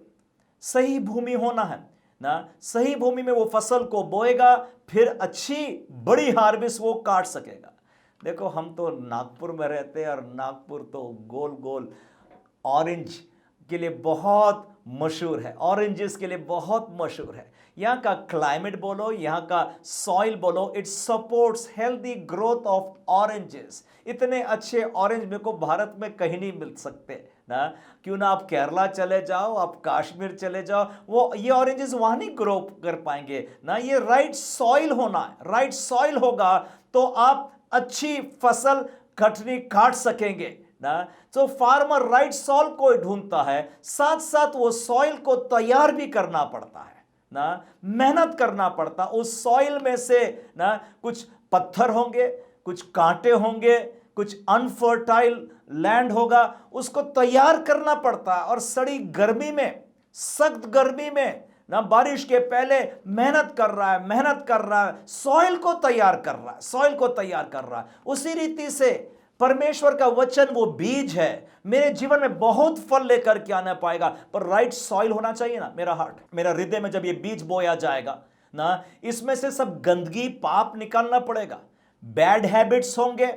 सही भूमि होना है ना। सही भूमि में वो फसल को बोएगा, फिर अच्छी बड़ी हार्वेस्ट वो काट सकेगा। देखो, हम तो नागपुर में रहते हैं और नागपुर तो गोल गोल ऑरेंज के लिए बहुत मशहूर है, ऑरेंजेस के लिए बहुत मशहूर है। यहाँ का क्लाइमेट बोलो, यहाँ का सॉइल बोलो, it supports healthy growth of oranges. इतने अच्छे ऑरेंज मेरे को भारत में कहीं नहीं मिल सकते ना। क्यों ना आप केरला चले जाओ, आप कश्मीर चले जाओ, वो ये ऑरेंजेस वहां नहीं ग्रो कर पाएंगे ना। ये राइट सॉइल होना है, राइट सॉइल होगा तो आप अच्छी फसल कटनी काट सकेंगे ना। तो फार्मर राइट सॉइल को ढूंढता है, साथ साथ वो सॉइल को तैयार भी करना पड़ता है ना, मेहनत करना पड़ता। उस सॉइल में से ना कुछ पत्थर होंगे, कुछ कांटे होंगे, कुछ अनफर्टाइल लैंड होगा, उसको तैयार करना पड़ता है। और सड़ी गर्मी में, सख्त गर्मी में ना, बारिश के पहले मेहनत कर रहा है, सॉइल को तैयार कर रहा है, सॉइल को तैयार कर रहा है। उसी रीति से परमेश्वर का वचन वो बीज है, मेरे जीवन में बहुत फल लेकर के आना पाएगा, पर राइट सॉइल होना चाहिए ना। मेरा हार्ट, मेरा हृदय में जब ये बीज बोया जाएगा ना, इसमें से सब गंदगी, पाप निकालना पड़ेगा। बैड हैबिट्स होंगे,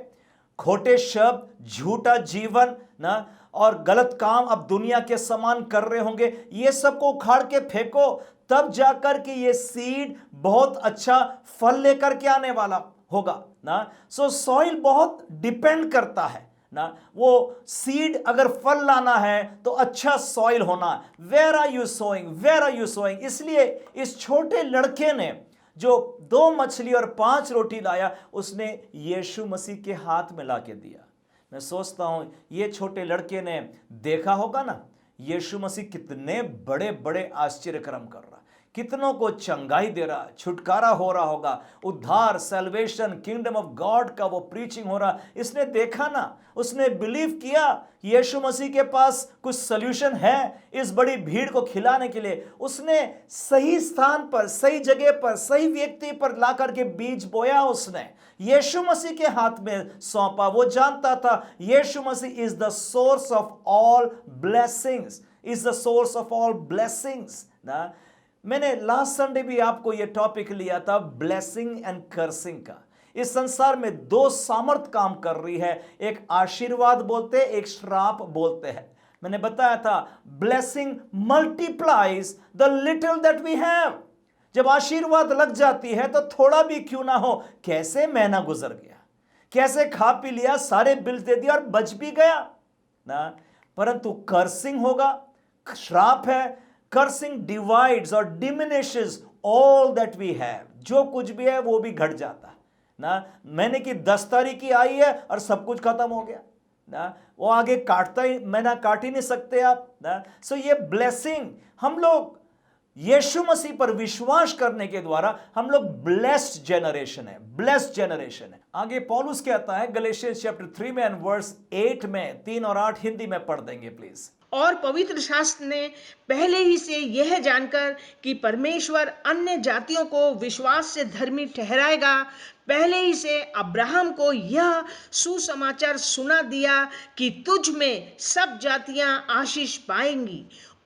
खोटे शब्द, झूठा जीवन ना, और गलत काम आप दुनिया के समान कर रहे होंगे, ये सब को उखाड़ के फेंको, तब जाकर के ये सीड बहुत अच्छा फल लेकर के आने वाला होगा ना। सो सॉइल बहुत डिपेंड करता है ना। वो सीड अगर फल लाना है तो अच्छा सॉइल होना। Where are you sowing, where are you sowing. इसलिए इस छोटे लड़के ने जो 2 मछली और 5 रोटी लाया, उसने यीशु मसीह के हाथ में ला के दिया। मैं सोचता हूं ये छोटे लड़के ने देखा होगा ना, यीशु मसीह कितने बड़े बड़े आश्चर्य कर्म कर रहा, कितनों को चंगाई दे रहा, छुटकारा हो रहा होगा, उद्धार, सैल्वेशन, किंगडम ऑफ गॉड का वो प्रीचिंग हो रहा। इसने देखा ना, उसने बिलीव किया यीशु मसीह के पास कुछ सॉल्यूशन है इस बड़ी भीड़ को खिलाने के लिए। उसने सही स्थान पर, सही जगह पर, सही व्यक्ति पर ला करके बीज बोया, उसने यीशु मसीह के हाथ में सौंपा। वो जानता था यीशु मसीह is the source of all blessings, is the source of all blessings ना। मैंने लास्ट संडे भी आपको यह टॉपिक लिया था, ब्लेसिंग एंड कर्सिंग का। इस संसार में 2 सामर्थ काम कर रही है, एक आशीर्वाद बोलते हैं, एक श्राप बोलते हैं। मैंने बताया था blessing multiplies the little that we have. जब आशीर्वाद लग जाती है तो थोड़ा भी क्यों ना हो, कैसे महीना गुजर गया, कैसे खा पी लिया, सारे बिल दे दिया और बच भी गया ना। परंतु कर्सिंग होगा, श्राप है। कर्सिंग डिवाइड्स और diminishes all that we have. जो कुछ भी है वो भी घट जाता है ना। महीने की 10 तारीख की आई है और सब कुछ खत्म हो गया ना, वो आगे काटता ही, महीना काट ही नहीं सकते आप ना। सो ये ब्लेसिंग, हम लोग यीशु मसीह पर विश्वास करने के द्वारा हम लोग ब्लेस्ड जनरेशन है, ब्लेस्ड जनरेशन है। आगे पौलुस कहता है गलेशियंस चैप्टर 3 में एंड वर्स 8 में, 3 और 8 हिंदी में पढ़ देंगे प्लीज। और पवित्र शास्त्र ने पहले ही से यह जानकर कि परमेश्वर अन्य जातियों को विश्वास से धर्मी ठहराएगा, पहले ही से अब्राहम को यह सुसमाचार सुना दिया कि तुझ में सब जातियां आशीष पाएंगी।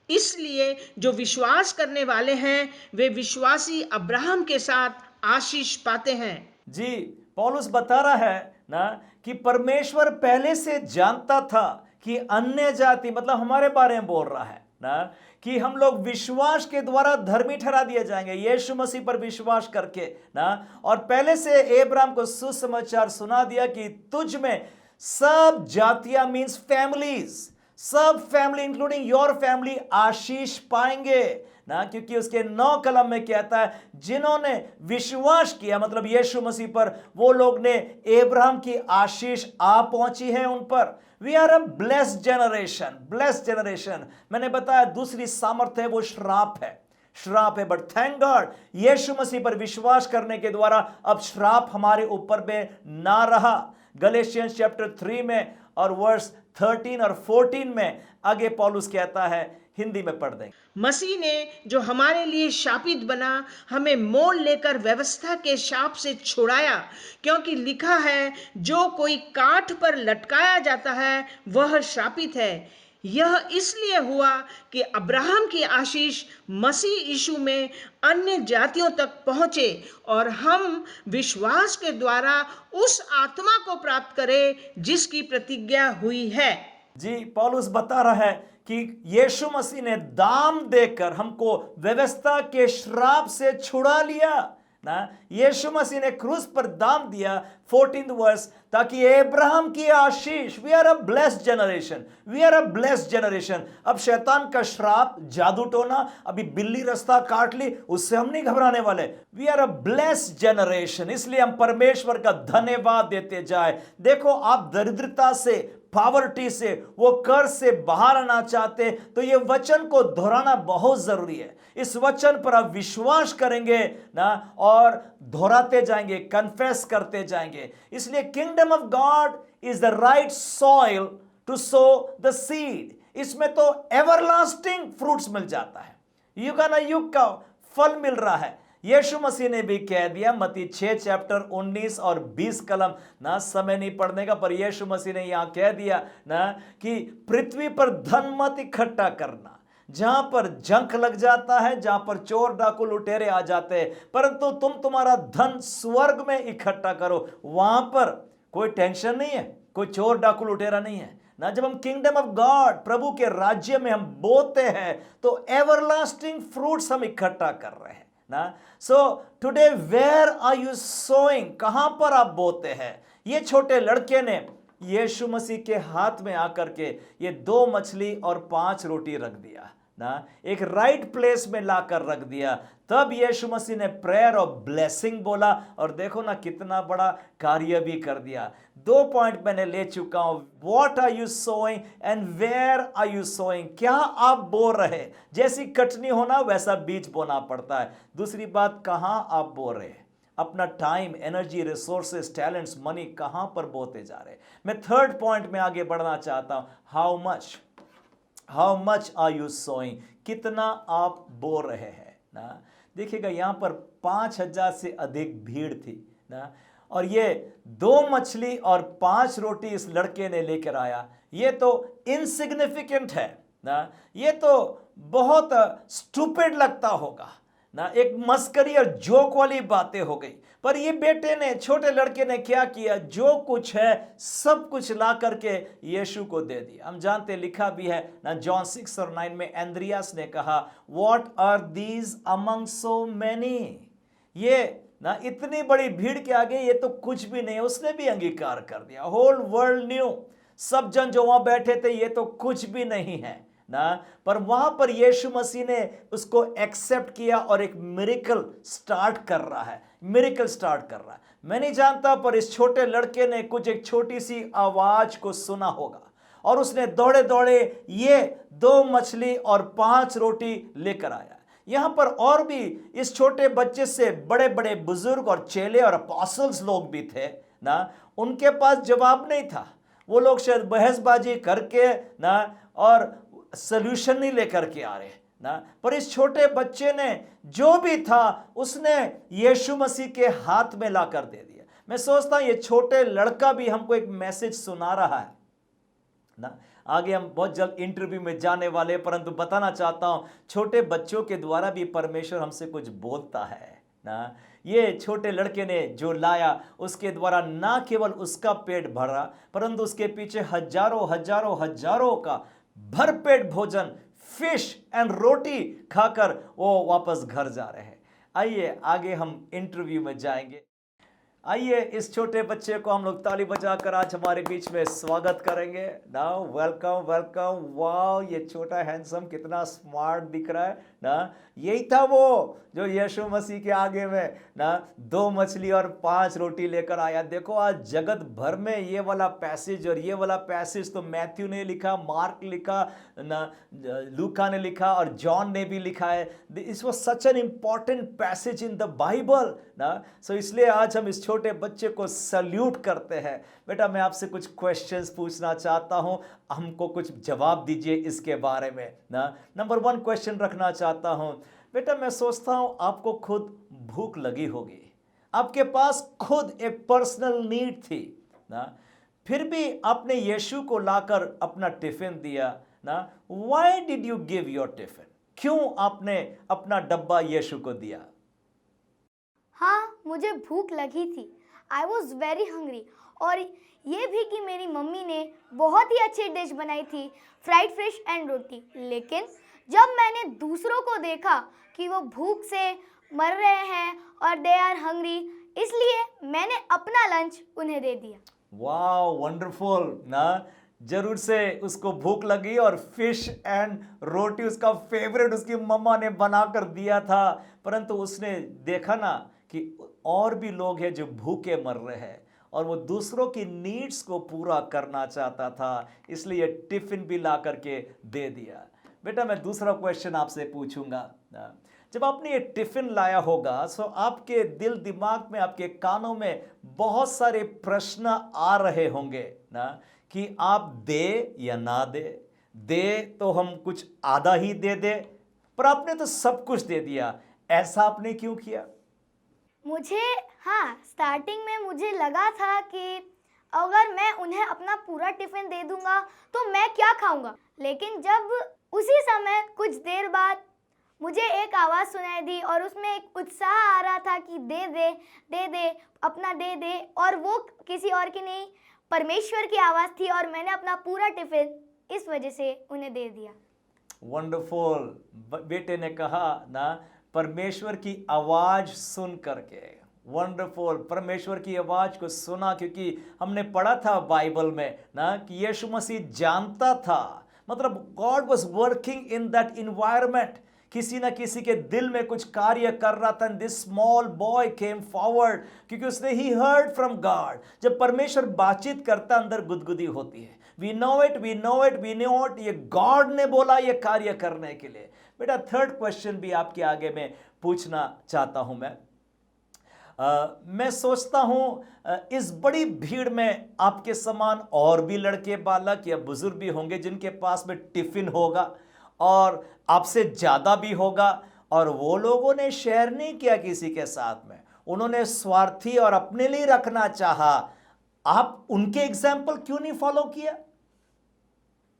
इसलिए जो विश्वास करने वाले हैं वे विश्वासी अब्राहम के साथ आशीष पाते हैं। जी, पौलुस बता रहा है ना कि परमेश्वर पहले से जानता था कि अन्य जाति, मतलब हमारे बारे में बोल रहा है ना, कि हम लोग विश्वास के द्वारा धर्मी ठहरा दिए जाएंगे यीशु मसीह पर विश्वास करके ना। और पहले से अब्राहम को सुसमाचार सुना दिया कि तुझ में सब जातियां मींस फैमिलीज, सब फैमिली इंक्लूडिंग योर फैमिली आशीष पाएंगे ना, क्योंकि उसके 9 कलम में कहता है जिन्होंने विश्वास किया, मतलब यीशु मसीह पर, वो लोग ने अब्राहम की आशीष आ पहुंची है उन पर। We are a blessed generation, blessed generation. मैंने बताया दूसरी सामर्थ्य है वो श्राप है, but thank God Yeshu Masih पर विश्वास करने के द्वारा अब श्राप हमारे ऊपर में ना रहा। गलेशियंस चैप्टर 3 में और वर्स 13 और 14 में आगे पौलुस कहता है, हिंदी में पढ़ देंगे। मसीह ने जो हमारे लिए शापित बना, हमें मोल लेकर व्यवस्था के शाप से छुड़ाया, क्योंकि लिखा है जो कोई काठ पर लटकाया जाता है वह शापित है। यह इसलिए हुआ कि अब्राहम की आशीष मसीह यीशु में अन्य जातियों तक पहुंचे और हम विश्वास के द्वारा उस आत्मा को प्राप्त करें जिसकी प्रतिज्ञा हुई है। जी, पौलुस बता रहा है कि यीशु मसीह ने दाम देकर हमको व्यवस्था के श्राप से छुड़ा लिया ना। यीशु मसीह ने क्रूस पर दाम दिया, 14th वर्स, ताकि अब्राहम की आशीष, we are a blessed generation, we are a blessed generation. अब शैतान का श्राप, जादू टोना, अभी बिल्ली रास्ता काट ली, उससे हम नहीं घबराने वाले। We are a blessed generation, इसलिए हम परमेश्वर का धन्यवाद देते जाए। देखो, आप दरिद्रता से, पॉवर्टी से, वो कर्ज से बाहर आना चाहते तो ये वचन को दोहराना बहुत जरूरी है। इस वचन पर आप विश्वास करेंगे ना और दोहराते जाएंगे, कन्फेस करते जाएंगे। इसलिए kingdom of God is the right soil to sow the seed. इसमें तो एवरलास्टिंग फ्रूट्स मिल जाता है, युगानुयुग का फल मिल रहा है। यीशु मसीह ने भी कह दिया, मत्ती 6 चैप्टर 19 और 20 कलम ना, समय नहीं पढ़ने का, पर यीशु मसीह ने यहां कह दिया ना कि पृथ्वी पर धन मत इकट्ठा करना, जहां पर जंख लग जाता है, जहां पर चोर डाकू लुटेरे आ जाते हैं, परंतु तुम तुम्हारा धन स्वर्ग में इकट्ठा करो। वहां पर कोई टेंशन नहीं है, कोई चोर डाकू लुटेरा नहीं है ना। जब हम किंगडम ऑफ गॉड, प्रभु के राज्य में हम बोते हैं तो एवरलास्टिंग फ्रूट्स हम इकट्ठा कर रहे हैं ना। So today where are you sowing, कहां पर आप बोते हैं? ये छोटे लड़के ने यीशु मसीह के हाथ में आकर के ये 2 मछली और 5 रोटी रख दिया ना, एक राइट प्लेस में लाकर रख दिया। तब यीशु मसीह ने प्रेयर ऑफ ब्लेसिंग बोला और देखो ना कितना बड़ा कार्य भी कर दिया। 2 पॉइंट मैंने ले चुका हूं, what are you sowing and where are you sowing, क्या आप बो रहे। जैसी कटनी होना वैसा बीज बोना पड़ता है। दूसरी बात, कहां आप बो रहे, अपना time, energy, resources, talents, money कहां पर बोते जा रहे। मैं 3rd पॉइंट में आगे बढ़ना चाहता हूं, how much are you sowing, कितना आप बो रहे हैं ना। देखिएगा यहां पर 5000 से अधिक भीड़ थी ना, और ये 2 मछली और 5 रोटी इस लड़के ने लेकर आया। ये तो इनसिग्निफिकेंट है ना, ये तो बहुत स्टूपिड लगता होगा ना, एक मस्करी और जोक वाली बातें हो गई। पर ये बेटे ने, छोटे लड़के ने क्या किया, जो कुछ है सब कुछ ला करके यीशु को दे दिया। हम जानते, लिखा भी है ना, जॉन 6 और 9 में एंद्रियास ने कहा, what are these among so many, ये ना इतनी बड़ी भीड़ के आगे ये तो कुछ भी नहीं है। उसने भी अंगीकार कर दिया, होल वर्ल्ड न्यू, सब जन जो वहां बैठे थे ये तो कुछ भी नहीं है ना, पर वहां पर यीशु मसीह ने उसको एक्सेप्ट किया और एक मिरेकल स्टार्ट कर रहा है, मिरेकल स्टार्ट कर रहा है। मैं नहीं जानता, पर इस छोटे लड़के ने कुछ एक छोटी सी आवाज को सुना होगा और उसने दौड़े दौड़े ये 2 मछली और 5 रोटी लेकर आया। यहां पर और भी इस छोटे बच्चे से बड़े बड़े बुजुर्ग और चेले और अपोस्टल्स लोग भी थे ना, उनके पास जवाब नहीं था। वो लोग शायद बहसबाजी करके ना और सल्यूशन नहीं लेकर के आ रहे ना, पर इस छोटे बच्चे ने जो भी था उसने यीशु मसीह के हाथ में ला कर दे दिया। मैं सोचता हूं ये छोटे लड़का भी हमको एक मैसेज सुना रहा है ना। आगे हम बहुत जल्द इंटरव्यू में जाने वाले, परंतु बताना चाहता हूं छोटे बच्चों के द्वारा भी परमेश्वर हमसे कुछ बोलता है ना। ये छोटे लड़के ने जो लाया उसके द्वारा ना केवल उसका पेट भरा, परंतु उसके पीछे हजारों हजारों हजारों का भरपेट भोजन, फिश एंड रोटी खाकर वो वापस घर जा रहे हैं। आइए आगे हम इंटरव्यू में जाएंगे। आइए इस छोटे बच्चे को हम लोग ताली बजाकर आज हमारे बीच में स्वागत करेंगे। Now welcome welcome. वाह, ये छोटा हैंडसम कितना स्मार्ट दिख रहा है ना। यही था वो जो यीशु मसीह के आगे में ना 2 मछली और 5 रोटी लेकर आया। देखो आज जगत भर में ये वाला पैसेज और ये वाला पैसेज तो मैथ्यू ने लिखा, मार्क लिखा ना, लूका ने लिखा और जॉन ने भी लिखा है। This was such an important passage in the Bible ना। सो इसलिए आज हम इस छोटे बच्चे को सल्यूट करते हैं। बेटा मैं आपसे कुछ क्वेश्चंस पूछना चाहता हूं, हमको कुछ जवाब दीजिए इसके बारे में ना। नंबर 1 क्वेश्चन रखना चाहता हूं। बेटा मैं सोचता हूं आपको खुद भूख लगी होगी, आपके पास खुद एक पर्सनल नीड थी ना, फिर भी आपने यीशु को लाकर अपना टिफिन दिया ना। Why did you give your tiffin? क्यों आपने अपना डब्बा यीशु को दिया? हाँ, मुझे भूख लगी थी। I was very hungry. और ये भी कि मेरी मम्मी ने बहुत ही अच्छी डिश बनाई थी, फ्राइड फिश एंड रोटी। लेकिन जब मैंने दूसरों को देखा कि वो भूख से मर रहे हैं और दे आर हंग्री, इसलिए मैंने अपना लंच उन्हें दे दिया। वाह, वंडरफुल ना। जरूर से उसको भूख लगी और फिश एंड रोटी उसका फेवरेट उसकी मम्मा ने बनाकर दिया था, परंतु उसने देखा ना कि और भी लोग हैं जो भूखे मर रहे हैं और वो दूसरों की नीड्स को पूरा करना चाहता था, इसलिए टिफिन भी ला करके दे दिया। बेटा मैं दूसरा क्वेश्चन आपसे पूछूंगा। जब आपने ये टिफिन लाया होगा सो आपके दिल दिमाग में, आपके कानों में बहुत सारे प्रश्न आ रहे होंगे ना कि आप दे या ना दे तो हम कुछ आधा ही दे दे, पर आपने तो सब कुछ दे दिया, ऐसा आपने क्यों किया? स्टार्टिंग में मुझे लगा था कि अगर मैं उन्हें अपना पूरा टिफिन दे दूंगा तो मैं क्या खाऊंगा। लेकिन जब उसी समय कुछ देर बाद मुझे एक आवाज़ सुनाई दी और उसमें एक उत्साह आ रहा था कि दे दे दे दे, अपना दे दे, और वो किसी और की नहीं, परमेश्वर की आवाज़ थी और मैंने अपना पूरा टिफिन इस वजह से उन्हें दे दिया। वंडरफुल। बेटे ने कहा ना परमेश्वर की आवाज़ सुन करके, वंडरफुल, परमेश्वर की आवाज़ को सुना, क्योंकि हमने पढ़ा था बाइबल में ना कि यीशु मसीह जानता था, मतलब God was working in that environment, किसी ना किसी के दिल में कुछ कार्य कर रहा था। This small boy came forward क्योंकि उसने ही हर्ड फ्रॉम गॉड। जब परमेश्वर बातचीत करता अंदर गुदगुदी होती है। We know it, we know it, we know it, ये गॉड ने बोला ये कार्य करने के लिए। बेटा थर्ड क्वेश्चन भी आपके आगे में पूछना चाहता हूं मैं सोचता हूं इस बड़ी भीड़ में आपके समान और भी लड़के, बालक या बुजुर्ग भी होंगे जिनके पास में टिफिन होगा और आपसे ज़्यादा भी होगा, और वो लोगों ने शेयर नहीं किया किसी के साथ में, उन्होंने स्वार्थी और अपने लिए रखना चाहा। आप उनके एग्जाम्पल क्यों नहीं फॉलो किया?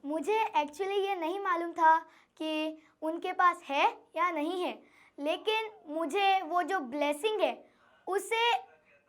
मुझे एक्चुअली ये नहीं मालूम था कि उनके पास है या नहीं है, लेकिन मुझे वो जो ब्लेसिंग है उसे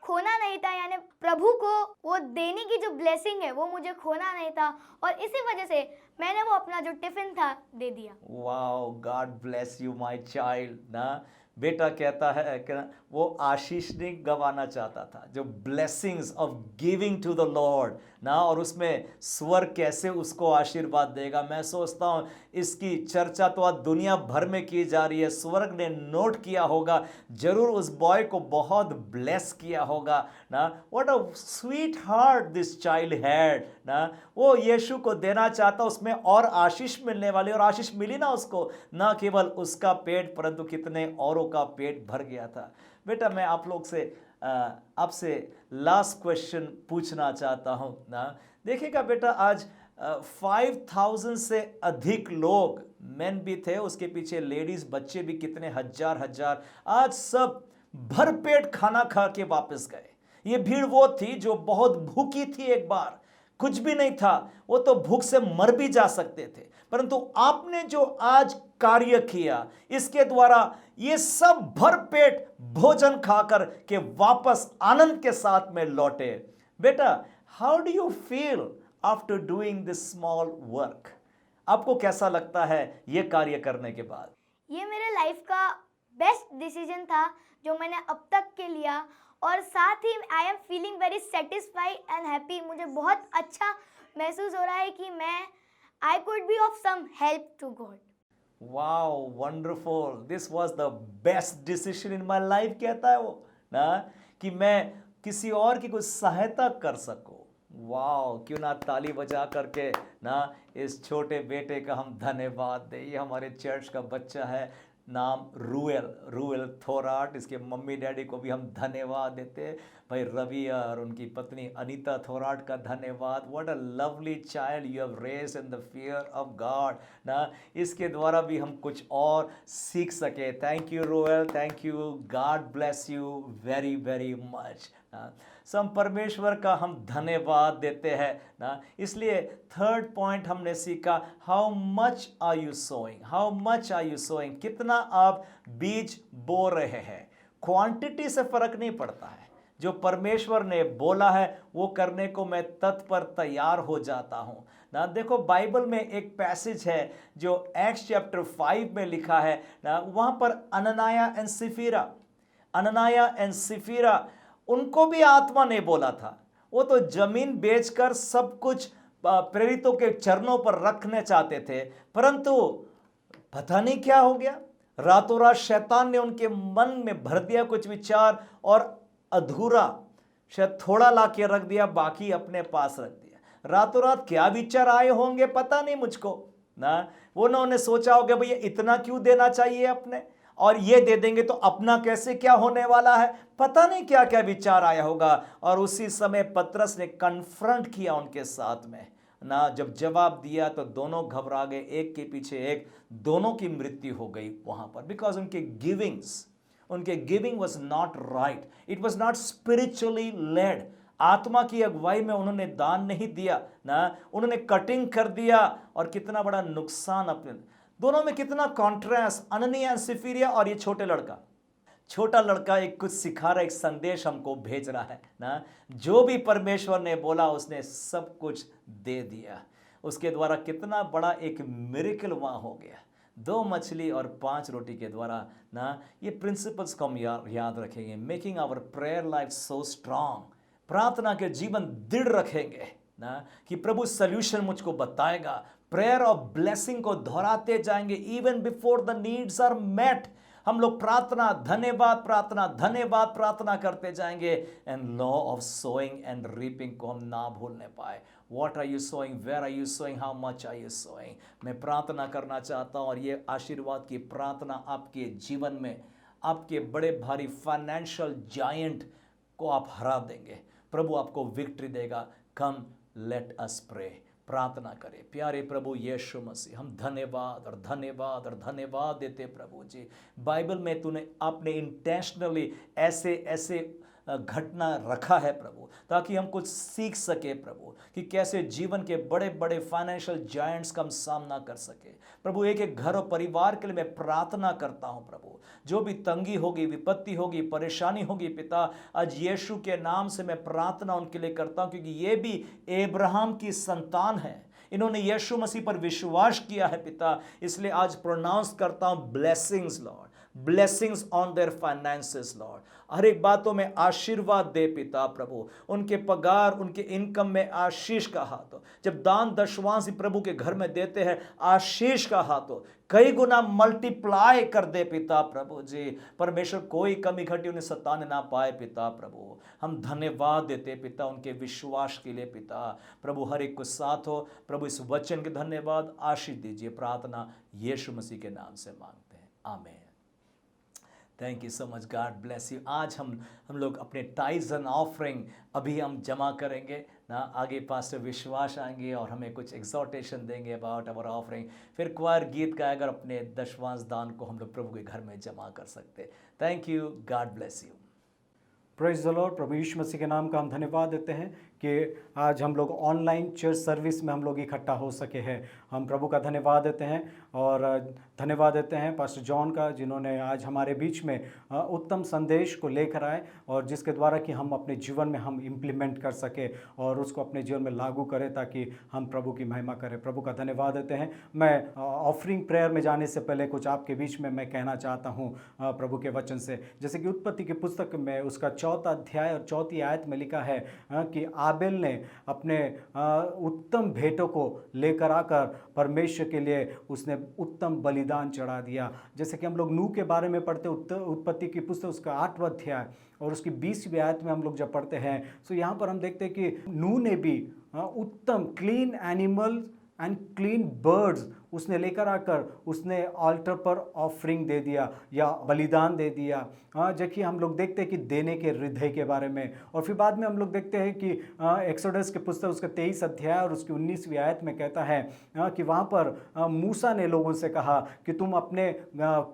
खोना नहीं था, यानी प्रभु को वो देने की जो ब्लेसिंग है वो मुझे खोना नहीं था, और इसी वजह से मैंने वो अपना जो टिफिन था दे दिया। Wow, God bless you my child ना। बेटा कहता है कि वो आशीष नहीं गंवाना चाहता था, जो blessings of giving to the Lord ना, और उसमें स्वर्ग कैसे उसको आशीर्वाद देगा। मैं सोचता हूँ इसकी चर्चा तो आज दुनिया भर में की जा रही है, स्वर्ग ने नोट किया होगा, जरूर उस बॉय को बहुत ब्लेस किया होगा ना। What a sweet heart this child had ना। वो यीशु को देना चाहता, उसमें और आशीष मिलने वाली, और आशीष मिली ना उसको, ना केवल उसका पेट परंतु कितने औरों का पेट भर गया था। बेटा मैं आप लोग से आपसे लास्ट क्वेश्चन पूछना चाहता हूं ना। देखिएगा बेटा, आज 5,000 से अधिक लोग, मेन भी थे, उसके पीछे लेडीज बच्चे भी कितने हजार हजार, आज सब भरपेट खाना खा के वापस गए। ये भीड़ वो थी जो बहुत भूखी थी, एक बार कुछ भी नहीं था, वो तो भूख से मर भी जा सकते थे, परंतु आपने जो आज कार्य किया, इसके द्वारा ये सब भरपेट भोजन खाकर के वापस आनंद के साथ में लौटे। बेटा, how do you feel after doing this small work? आपको कैसा लगता है ये कार्य करने के बाद? ये मेरे लाइफ का बेस्ट डिसीजन था जो मैंने अब तक के लिया, और साथ ही I am feeling very satisfied and happy. मुझे बहुत अच्छा महसूस हो रहा है कि I could be of some help to God. Wow, wonderful, this was the best decision in my life, कहता है वो ना, कि मैं किसी और की कुछ सहायता कर सकूं। वाओ, क्यों ना ताली बजा करके ना इस छोटे बेटे का हम धन्यवाद दें। ये हमारे चर्च का बच्चा है, नाम रूएल थोराट। इसके मम्मी डैडी को भी हम धन्यवाद देते हैं, भाई रवि और उनकी पत्नी अनीता थोराट का धन्यवाद। What a lovely child you have raised in the fear of God ना, इसके द्वारा भी हम कुछ और सीख सके। Thank you Ruel, thank you, God bless you very very much. सम परमेश्वर का हम धन्यवाद देते हैं ना। इसलिए थर्ड पॉइंट हमने सीखा, how much are you sowing, how much are you sowing, कितना आप बीज बो रहे हैं। क्वांटिटी से फर्क नहीं पड़ता है, जो परमेश्वर ने बोला है वो करने को मैं तत्पर तैयार हो जाता हूं ना। देखो, बाइबल में एक पैसेज है जो एक्ट्स चैप्टर 5 में लिखा है ना, वहां पर अननाया एंड सिफीरा, उनको भी आत्मा ने बोला था। वो तो जमीन बेचकर सब कुछ प्रेरितों के चरणों पर रखने चाहते थे, परंतु पता नहीं क्या हो गया, रातों रात शैतान ने उनके मन में भर दिया कुछ विचार, और अधूरा शायद थोड़ा ला के रख दिया, बाकी अपने पास रख दिया। रातों रात क्या विचार आए होंगे पता नहीं मुझको ना। वो उन्होंने सोचा होगा भैया इतना क्यों देना चाहिए अपने, और ये दे देंगे तो अपना कैसे क्या होने वाला है, पता नहीं क्या क्या विचार आया होगा। और उसी समय पतरस ने कन्फ्रंट किया उनके साथ में ना, जब जवाब दिया तो दोनों घबरा गए, एक के पीछे एक, दोनों की मृत्यु हो गई वहां पर। बिकॉज उनके giving was not right, it was not spiritually led. आत्मा की अगुवाई में उन्होंने दान नहीं दिया ना, उन्होंने कटिंग कर दिया, और कितना बड़ा नुकसान अपने दोनों में, कितना कॉन्ट्रास्ट, अननिया एंड सिफीरिया और ये छोटा लड़का एक कुछ सिखा रहा है, एक संदेश हमको भेज रहा है ना। जो भी परमेश्वर ने बोला उसने सब कुछ दे दिया। उसके द्वारा कितना बड़ा एक मिरेकल वहां हो गया, 2 मछली और 5 रोटी के द्वारा ना। ये प्रिंसिपल्स को हम याद रखेंगे, making our prayer life so strong, प्रार्थना के जीवन दृढ़ रखेंगे ना, कि प्रभु सल्यूशन मुझको बताएगा। प्रेयर ऑफ ब्लेसिंग को दोहराते जाएंगे, even before the needs are met. हम लोग प्रार्थना प्रार्थना करते जाएंगे, and law of sowing and reaping को हम ना भूलने पाए। What are you sowing, where are you sowing, how much are you sowing. मैं प्रार्थना करना चाहता हूं, और ये आशीर्वाद की प्रार्थना आपके जीवन में आपके बड़े भारी फाइनेंशियल जायंट को आप हरा देंगे। प्रभु आपको विक्ट्री देगा। कम लेट अस प्रे, प्रार्थना करें। प्यारे प्रभु यीशु मसीह, हम धन्यवाद देते प्रभु जी। बाइबल में तूने आपने इंटेंशनली ऐसे घटना रखा है प्रभु, ताकि हम कुछ सीख सके प्रभु, कि कैसे जीवन के बड़े बड़े फाइनेंशियल जायंट्स का हम सामना कर सके प्रभु। एक एक घर और परिवार के लिए मैं प्रार्थना करता हूं प्रभु, जो भी तंगी होगी, विपत्ति होगी, परेशानी होगी पिता, आज यीशु के नाम से मैं प्रार्थना उनके लिए करता हूं, क्योंकि ये भी अब्राहम की संतान है, इन्होंने यीशु मसीह पर विश्वास किया है पिता। इसलिए आज प्रोनाउंस करता हूं blessings Lord, blessings on their finances Lord. हर एक बातों में आशीर्वाद दे पिता प्रभु, उनके पगार, उनके इनकम में आशीष का हाथ हो। जब दान दशवांश प्रभु के घर में देते हैं, आशीष का हाथ हो, कई गुना मल्टीप्लाई कर दे पिता प्रभु जी। परमेश्वर कोई कमी घटी उन्हें सताने ना पाए पिता प्रभु। हम धन्यवाद देते पिता उनके विश्वास के लिए पिता प्रभु। हर एक को साथ हो प्रभु, इस वचन के धन्यवाद, आशीष दीजिए। प्रार्थना यीशु मसीह के नाम से मांगते हैं, आमीन। Thank you so much, God bless you. आज हम लोग अपने टाइज एंड ऑफरिंग अभी हम जमा करेंगे ना। आगे पास्टर विश्वास आएंगे और हमें कुछ एग्जॉर्टेशन देंगे अबाउट आवर ऑफरिंग। फिर क्वायर गीत गाएगा और अपने दशवांश दान को हम लोग प्रभु के घर में जमा कर सकते। Thank you, God bless you. Praise the Lord. प्रभु यीशु मसीह के नाम का हम धन्यवाद देते हैं कि आज हम लोग ऑनलाइन चर्च सर्विस में हम लोग इकट्ठा हो सके हैं। हम प्रभु का धन्यवाद देते हैं और धन्यवाद देते हैं पास्टर जॉन का, जिन्होंने आज हमारे बीच में उत्तम संदेश को लेकर आए और जिसके द्वारा कि हम अपने जीवन में हम इम्प्लीमेंट कर सके और उसको अपने जीवन में लागू करें ताकि हम प्रभु की महिमा करें। प्रभु का धन्यवाद देते हैं। मैं ऑफरिंग प्रेयर में जाने से पहले कुछ आपके बीच में मैं कहना चाहता हूँ प्रभु के वचन से। जैसे कि उत्पत्ति की पुस्तक में उसका 4 अध्याय और 4 आयत में लिखा है कि आबेल ने अपने उत्तम भेंटों को लेकर आकर परमेश्वर के लिए उसने उत्तम बलिदान चढ़ा दिया। जैसे कि हम लोग नूह के बारे में पढ़ते, उत्पत्ति की पुस्तक उसका 8वां अध्याय और उसकी 20वीं आयत में हम लोग जब पढ़ते हैं तो यहाँ पर हम देखते हैं कि नूह ने भी उत्तम clean animal and clean birds उसने लेकर आकर उसने ऑल्टर पर ऑफरिंग दे दिया या बलिदान दे दिया। जबकि हम लोग देखते हैं कि देने के हृदय के बारे में। और फिर बाद में हम लोग देखते हैं कि एक्सोडस के पुस्तक उसका 23 अध्याय और उसकी 19वीं आयत में कहता है कि वहाँ पर मूसा ने लोगों से कहा कि तुम अपने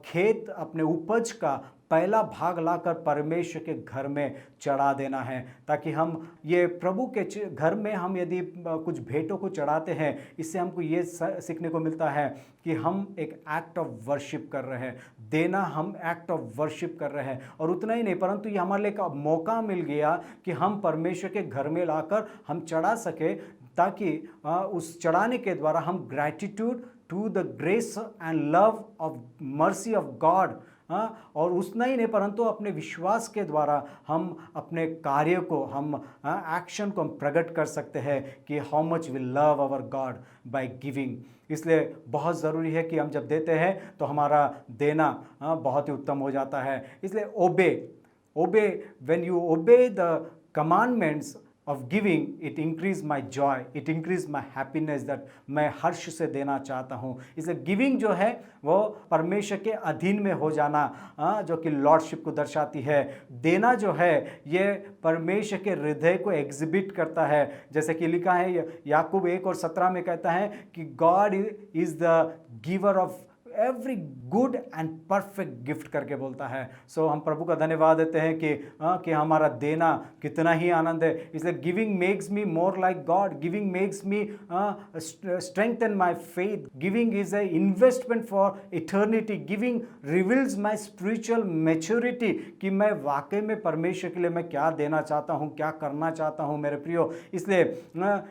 खेत, अपने उपज का पहला भाग लाकर परमेश्वर के घर में चढ़ा देना है, ताकि हम ये प्रभु के घर में हम यदि कुछ भेंटों को चढ़ाते हैं, इससे हमको ये सीखने को मिलता है कि हम एक एक्ट ऑफ वर्शिप कर रहे हैं। देना हम एक्ट ऑफ वर्शिप कर रहे हैं। और उतना ही नहीं, परंतु ये हमारे लिए एक मौका मिल गया कि हम परमेश्वर के घर में लाकर हम चढ़ा सके, ताकि उस चढ़ाने के द्वारा हम gratitude to the grace and love of mercy of God, और उतना ही नहीं परंतु अपने विश्वास के द्वारा हम अपने कार्य को, हम एक्शन को हम प्रकट कर सकते हैं कि how much we love our God by giving. इसलिए बहुत ज़रूरी है कि हम जब देते हैं तो हमारा देना बहुत ही उत्तम हो जाता है। इसलिए obey when you obey the commandments of giving, it increase my joy, it increase my happiness, that मैं हर्ष से देना चाहता हूँ। इसलिए गिविंग जो है वो परमेश्वर के अधीन में हो जाना, जो कि लॉर्डशिप को दर्शाती है। देना जो है ये परमेश्वर के हृदय को एग्जिबिट करता है। जैसे कि लिखा है याकूब 1:17 में कहता है कि God is the giver of every good and perfect gift करके बोलता है। सो हम प्रभु का धन्यवाद देते हैं कि हमारा देना कितना ही आनंद है। इसलिए giving makes me more like God, giving makes me strengthen my faith, giving is a investment for eternity, giving reveals my spiritual maturity, कि मैं वाकई में परमेश्वर के लिए मैं क्या देना चाहता हूँ, क्या करना चाहता हूँ मेरे प्रियो। इसलिए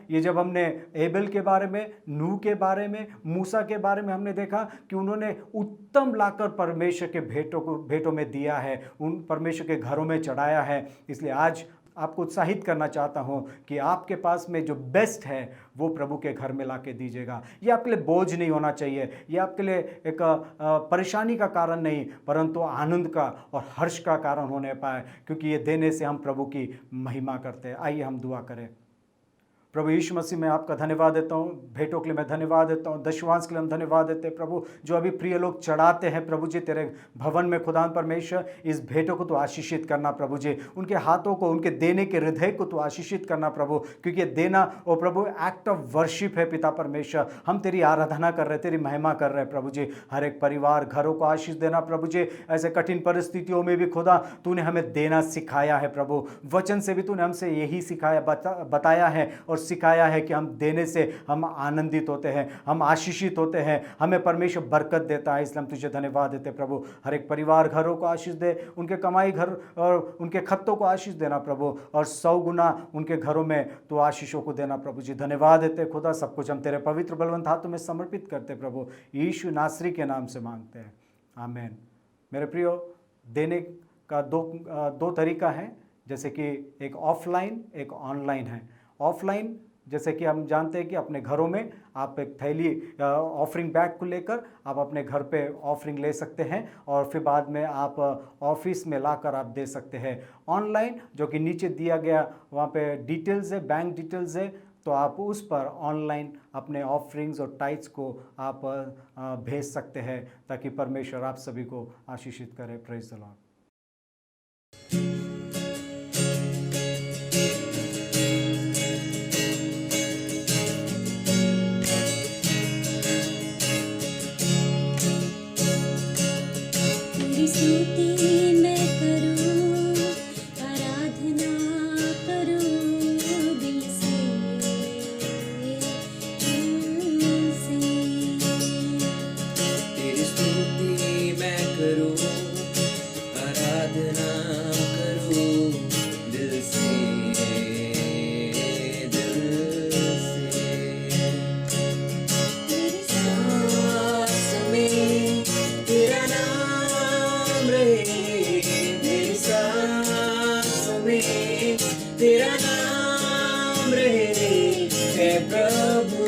ये जब हमने एबेल के बारे में, नूह के बारे में, मूसा के बारे में हमने देखा कि उन्होंने उत्तम लाकर परमेश्वर के भेंटों में दिया है, उन परमेश्वर के घरों में चढ़ाया है। इसलिए आज आपको उत्साहित करना चाहता हूं कि आपके पास में जो बेस्ट है वो प्रभु के घर में लाके दीजिएगा। ये आपके लिए बोझ नहीं होना चाहिए, ये आपके लिए एक परेशानी का कारण नहीं, परंतु आनंद का और हर्ष का कारण होने पाए, क्योंकि ये देने से हम प्रभु की महिमा करते हैं। आइए हम दुआ करें। प्रभु यीशु मसीह मैं आपका धन्यवाद देता हूँ, भेंटों के लिए मैं धन्यवाद देता हूँ, दशवांश के लिए हम धन्यवाद देते हैं प्रभु, जो अभी प्रिय लोग चढ़ाते हैं प्रभु जी तेरे भवन में। खुदान परमेश्वर, इस भेंटों को तो आशीषित करना प्रभु जी, उनके हाथों को, उनके देने के हृदय को तो आशीषित करना प्रभु, क्योंकि देना ओ प्रभु एक्ट ऑफ वर्शिप है। पिता परमेश्वर, हम तेरी आराधना कर रहे हैं, तेरी महिमा कर रहे हैं प्रभु जी। हर एक परिवार, घरों को आशीष देना प्रभु जी। ऐसे कठिन परिस्थितियों में भी खुदा तूने हमें देना सिखाया है प्रभु, वचन से भी तूने हमसे यही सिखाया, बताया है और सिखाया है कि हम देने से हम आनंदित होते हैं, हम आशीषित होते हैं, हमें परमेश्वर बरकत देता है। इसलिए हम तुझे धन्यवाद देते प्रभु। हर एक परिवार, घरों को आशीष दे, उनके कमाई घर और उनके खत्तों को आशीष देना प्रभु, और 100 गुना उनके घरों में तो आशीषों को देना प्रभु जी। धन्यवाद देते खुदा। सब कुछ हम तेरे पवित्र बलवंत हाथों में समर्पित करते प्रभु, यीशु नासरी के नाम से मांगते हैं, आमीन। मेरे प्रियो, देने का दो तरीका है, जैसे कि एक ऑफलाइन, एक ऑनलाइन है। ऑफलाइन जैसे कि हम जानते हैं कि अपने घरों में आप एक थैली ऑफरिंग बैग को लेकर आप अपने घर पे ऑफरिंग ले सकते हैं, और फिर बाद में आप ऑफिस में लाकर आप दे सकते हैं। ऑनलाइन जो कि नीचे दिया गया वहाँ पे डिटेल्स है, बैंक डिटेल्स है, तो आप उस पर ऑनलाइन अपने ऑफरिंग्स और टाइट्स को आप भेज सकते हैं, ताकि परमेश्वर आप सभी को आशीषित करे। Praise the Lord. आराधना करूं दिल से, दिल से। मेरी सांसों में तेरा नाम रहे, मेरी सांसों में तेरा नाम रहे, है प्रभु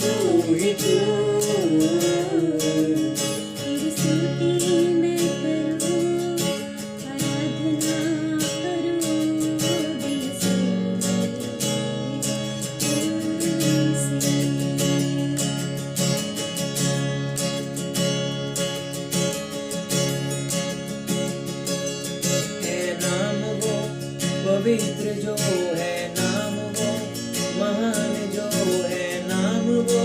तू ही तू। तेरी स्तुति मैं करूं, आराधना करूं दिल से, दिल से। है नाम वो पवित्र जो है, नाम वो महान जो है, नाम वो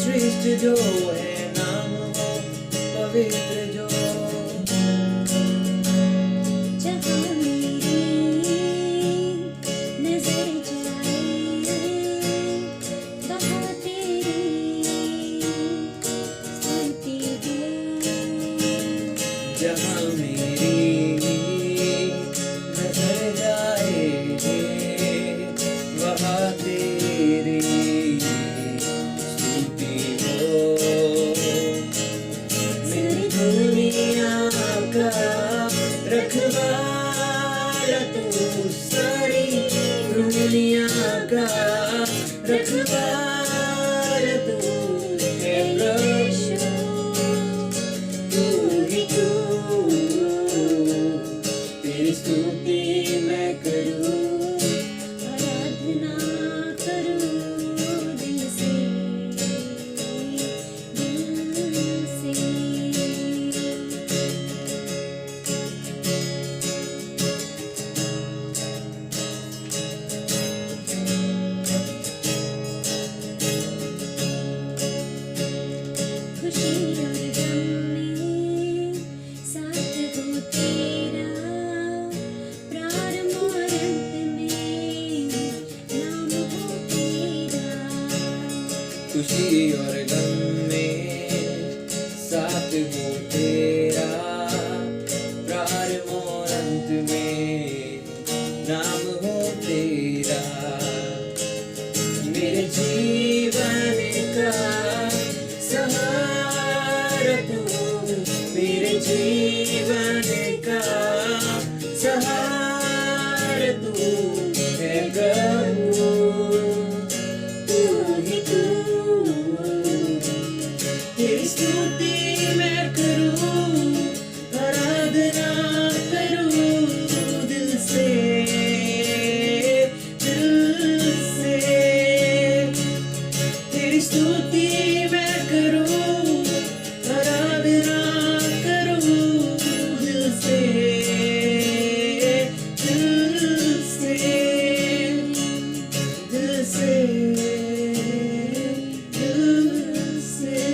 श्रेष्ठ जो है, नाम वो पवित्र जो। जहाँ मेरी नजर जाए, वहाँ तेरी स्तुति हो। जहाँ मेरी नजर जाए, वहाँ तेरी स्तुति हो। मेरी दुनिया का रखवाला तू, सारी दुनिया का रखवाला तू है प्रभु तू ही तू। तेरी स्तुति मैं करूं, आराधना करूं दिल से, दिल से। खुशी और गम में साथ हो तेरा, प्रारंभ और अंत में नाम हो तेरा। खुशी और गम में साथ हो तेरा, प्रारंभ और अंत में नाम हो तेरा। मेरे जीवन का सहारा तू, मेरे जीवन का सहारा तू है प्रभु तू ही तू। तेरी स्तुति मैं करूं, आराधना करूं दिल से, दिल से। तेरी स्तुति मैं करूं, आराधना करूं दिल से, दिल से, दिल से, दिल से।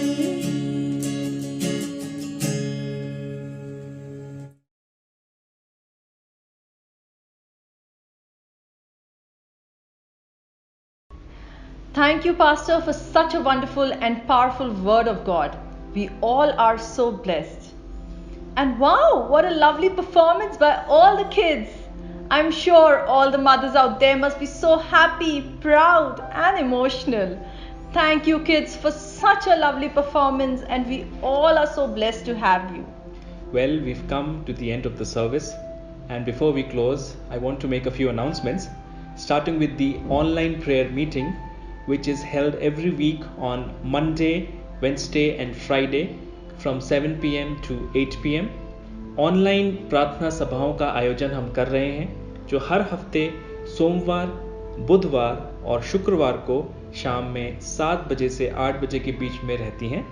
Thank you, Pastor, for such a wonderful and powerful word of God. We all are so blessed. And wow, what a lovely performance by all the kids. I'm sure all the mothers out there must be so happy, proud, and emotional. Thank you, kids, for such a lovely performance, and we all are so blessed to have you. Well, we've come to the end of the service, and before we close, I want to make a few announcements, starting with the online prayer meeting, which is held every week on Monday, Wednesday, and Friday from 7 p.m. to 8 p.m. Online प्रार्थना सभाओं का आयोजन हम कर रहे हैं, जो हर हफ्ते सोमवार, बुधवार और शुक्रवार को शाम में 7 बजे से 8 बजे के बीच में रहती हैं।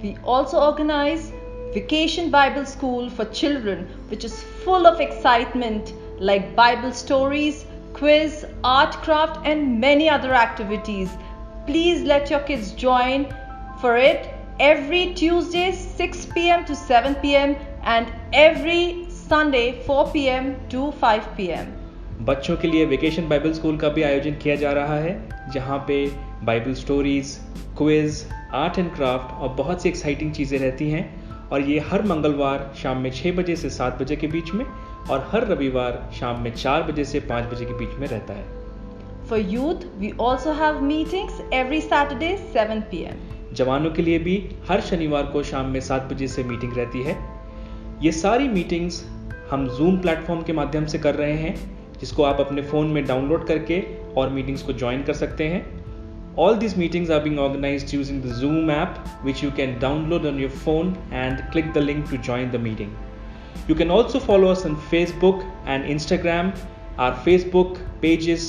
We also organize Vacation Bible School for children, which is full of excitement like Bible stories, quiz, art craft, and many other activities. Please let your kids join for it every Tuesday 6 p.m. to 7 p.m. and every Sunday 4 p.m. to 5 p.m. बच्चों के लिए vacation Bible school का भी आयोजन किया जा रहा है, जहाँ पे Bible stories, quiz, art and craft और बहुत सी एक्साइटिंग चीज़ें रहती हैं। और ये हर मंगलवार शाम में 6 बजे से 7 बजे के बीच में और हर रविवार शाम में 4 बजे से 5 बजे के बीच में रहता है। For youth, we also have meetings every Saturday 7 p.m. जवानों के लिए भी हर शनिवार को शाम में 7 बजे से मीटिंग रहती है। ये सारी मीटिंग्स हम Zoom प्लेटफॉर्म के माध्यम से कर रहे हैं, जिसको आप अपने फ़ोन में डाउनलोड करके और मीटिंग्स को ज्वाइन कर सकते हैं। All these meetings are being organized using the Zoom app, which you can download on your phone and click the link to join the meeting. You can also follow us on Facebook and Instagram. Our Facebook page is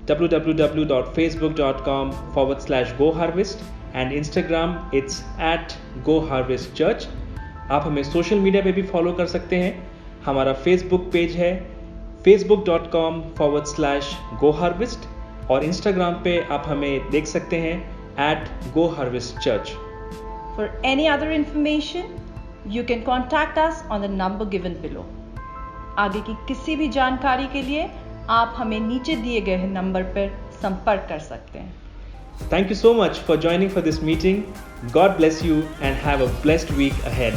www.facebook.com/GoHarvest and Instagram it's @GoHarvestChurch. आप हमें social media पे भी follow कर सकते हैं। हमारा Facebook page है facebook.com/GoHarvest और इंस्टाग्राम पे आप हमें देख सकते हैं @GoHarvestChurch. For any other information, you can contact us on the number given below. आगे की किसी भी जानकारी के लिए आप हमें नीचे दिए गए नंबर पर संपर्क कर सकते हैं। Thank you so much for joining for this meeting. God bless you and have a blessed week ahead.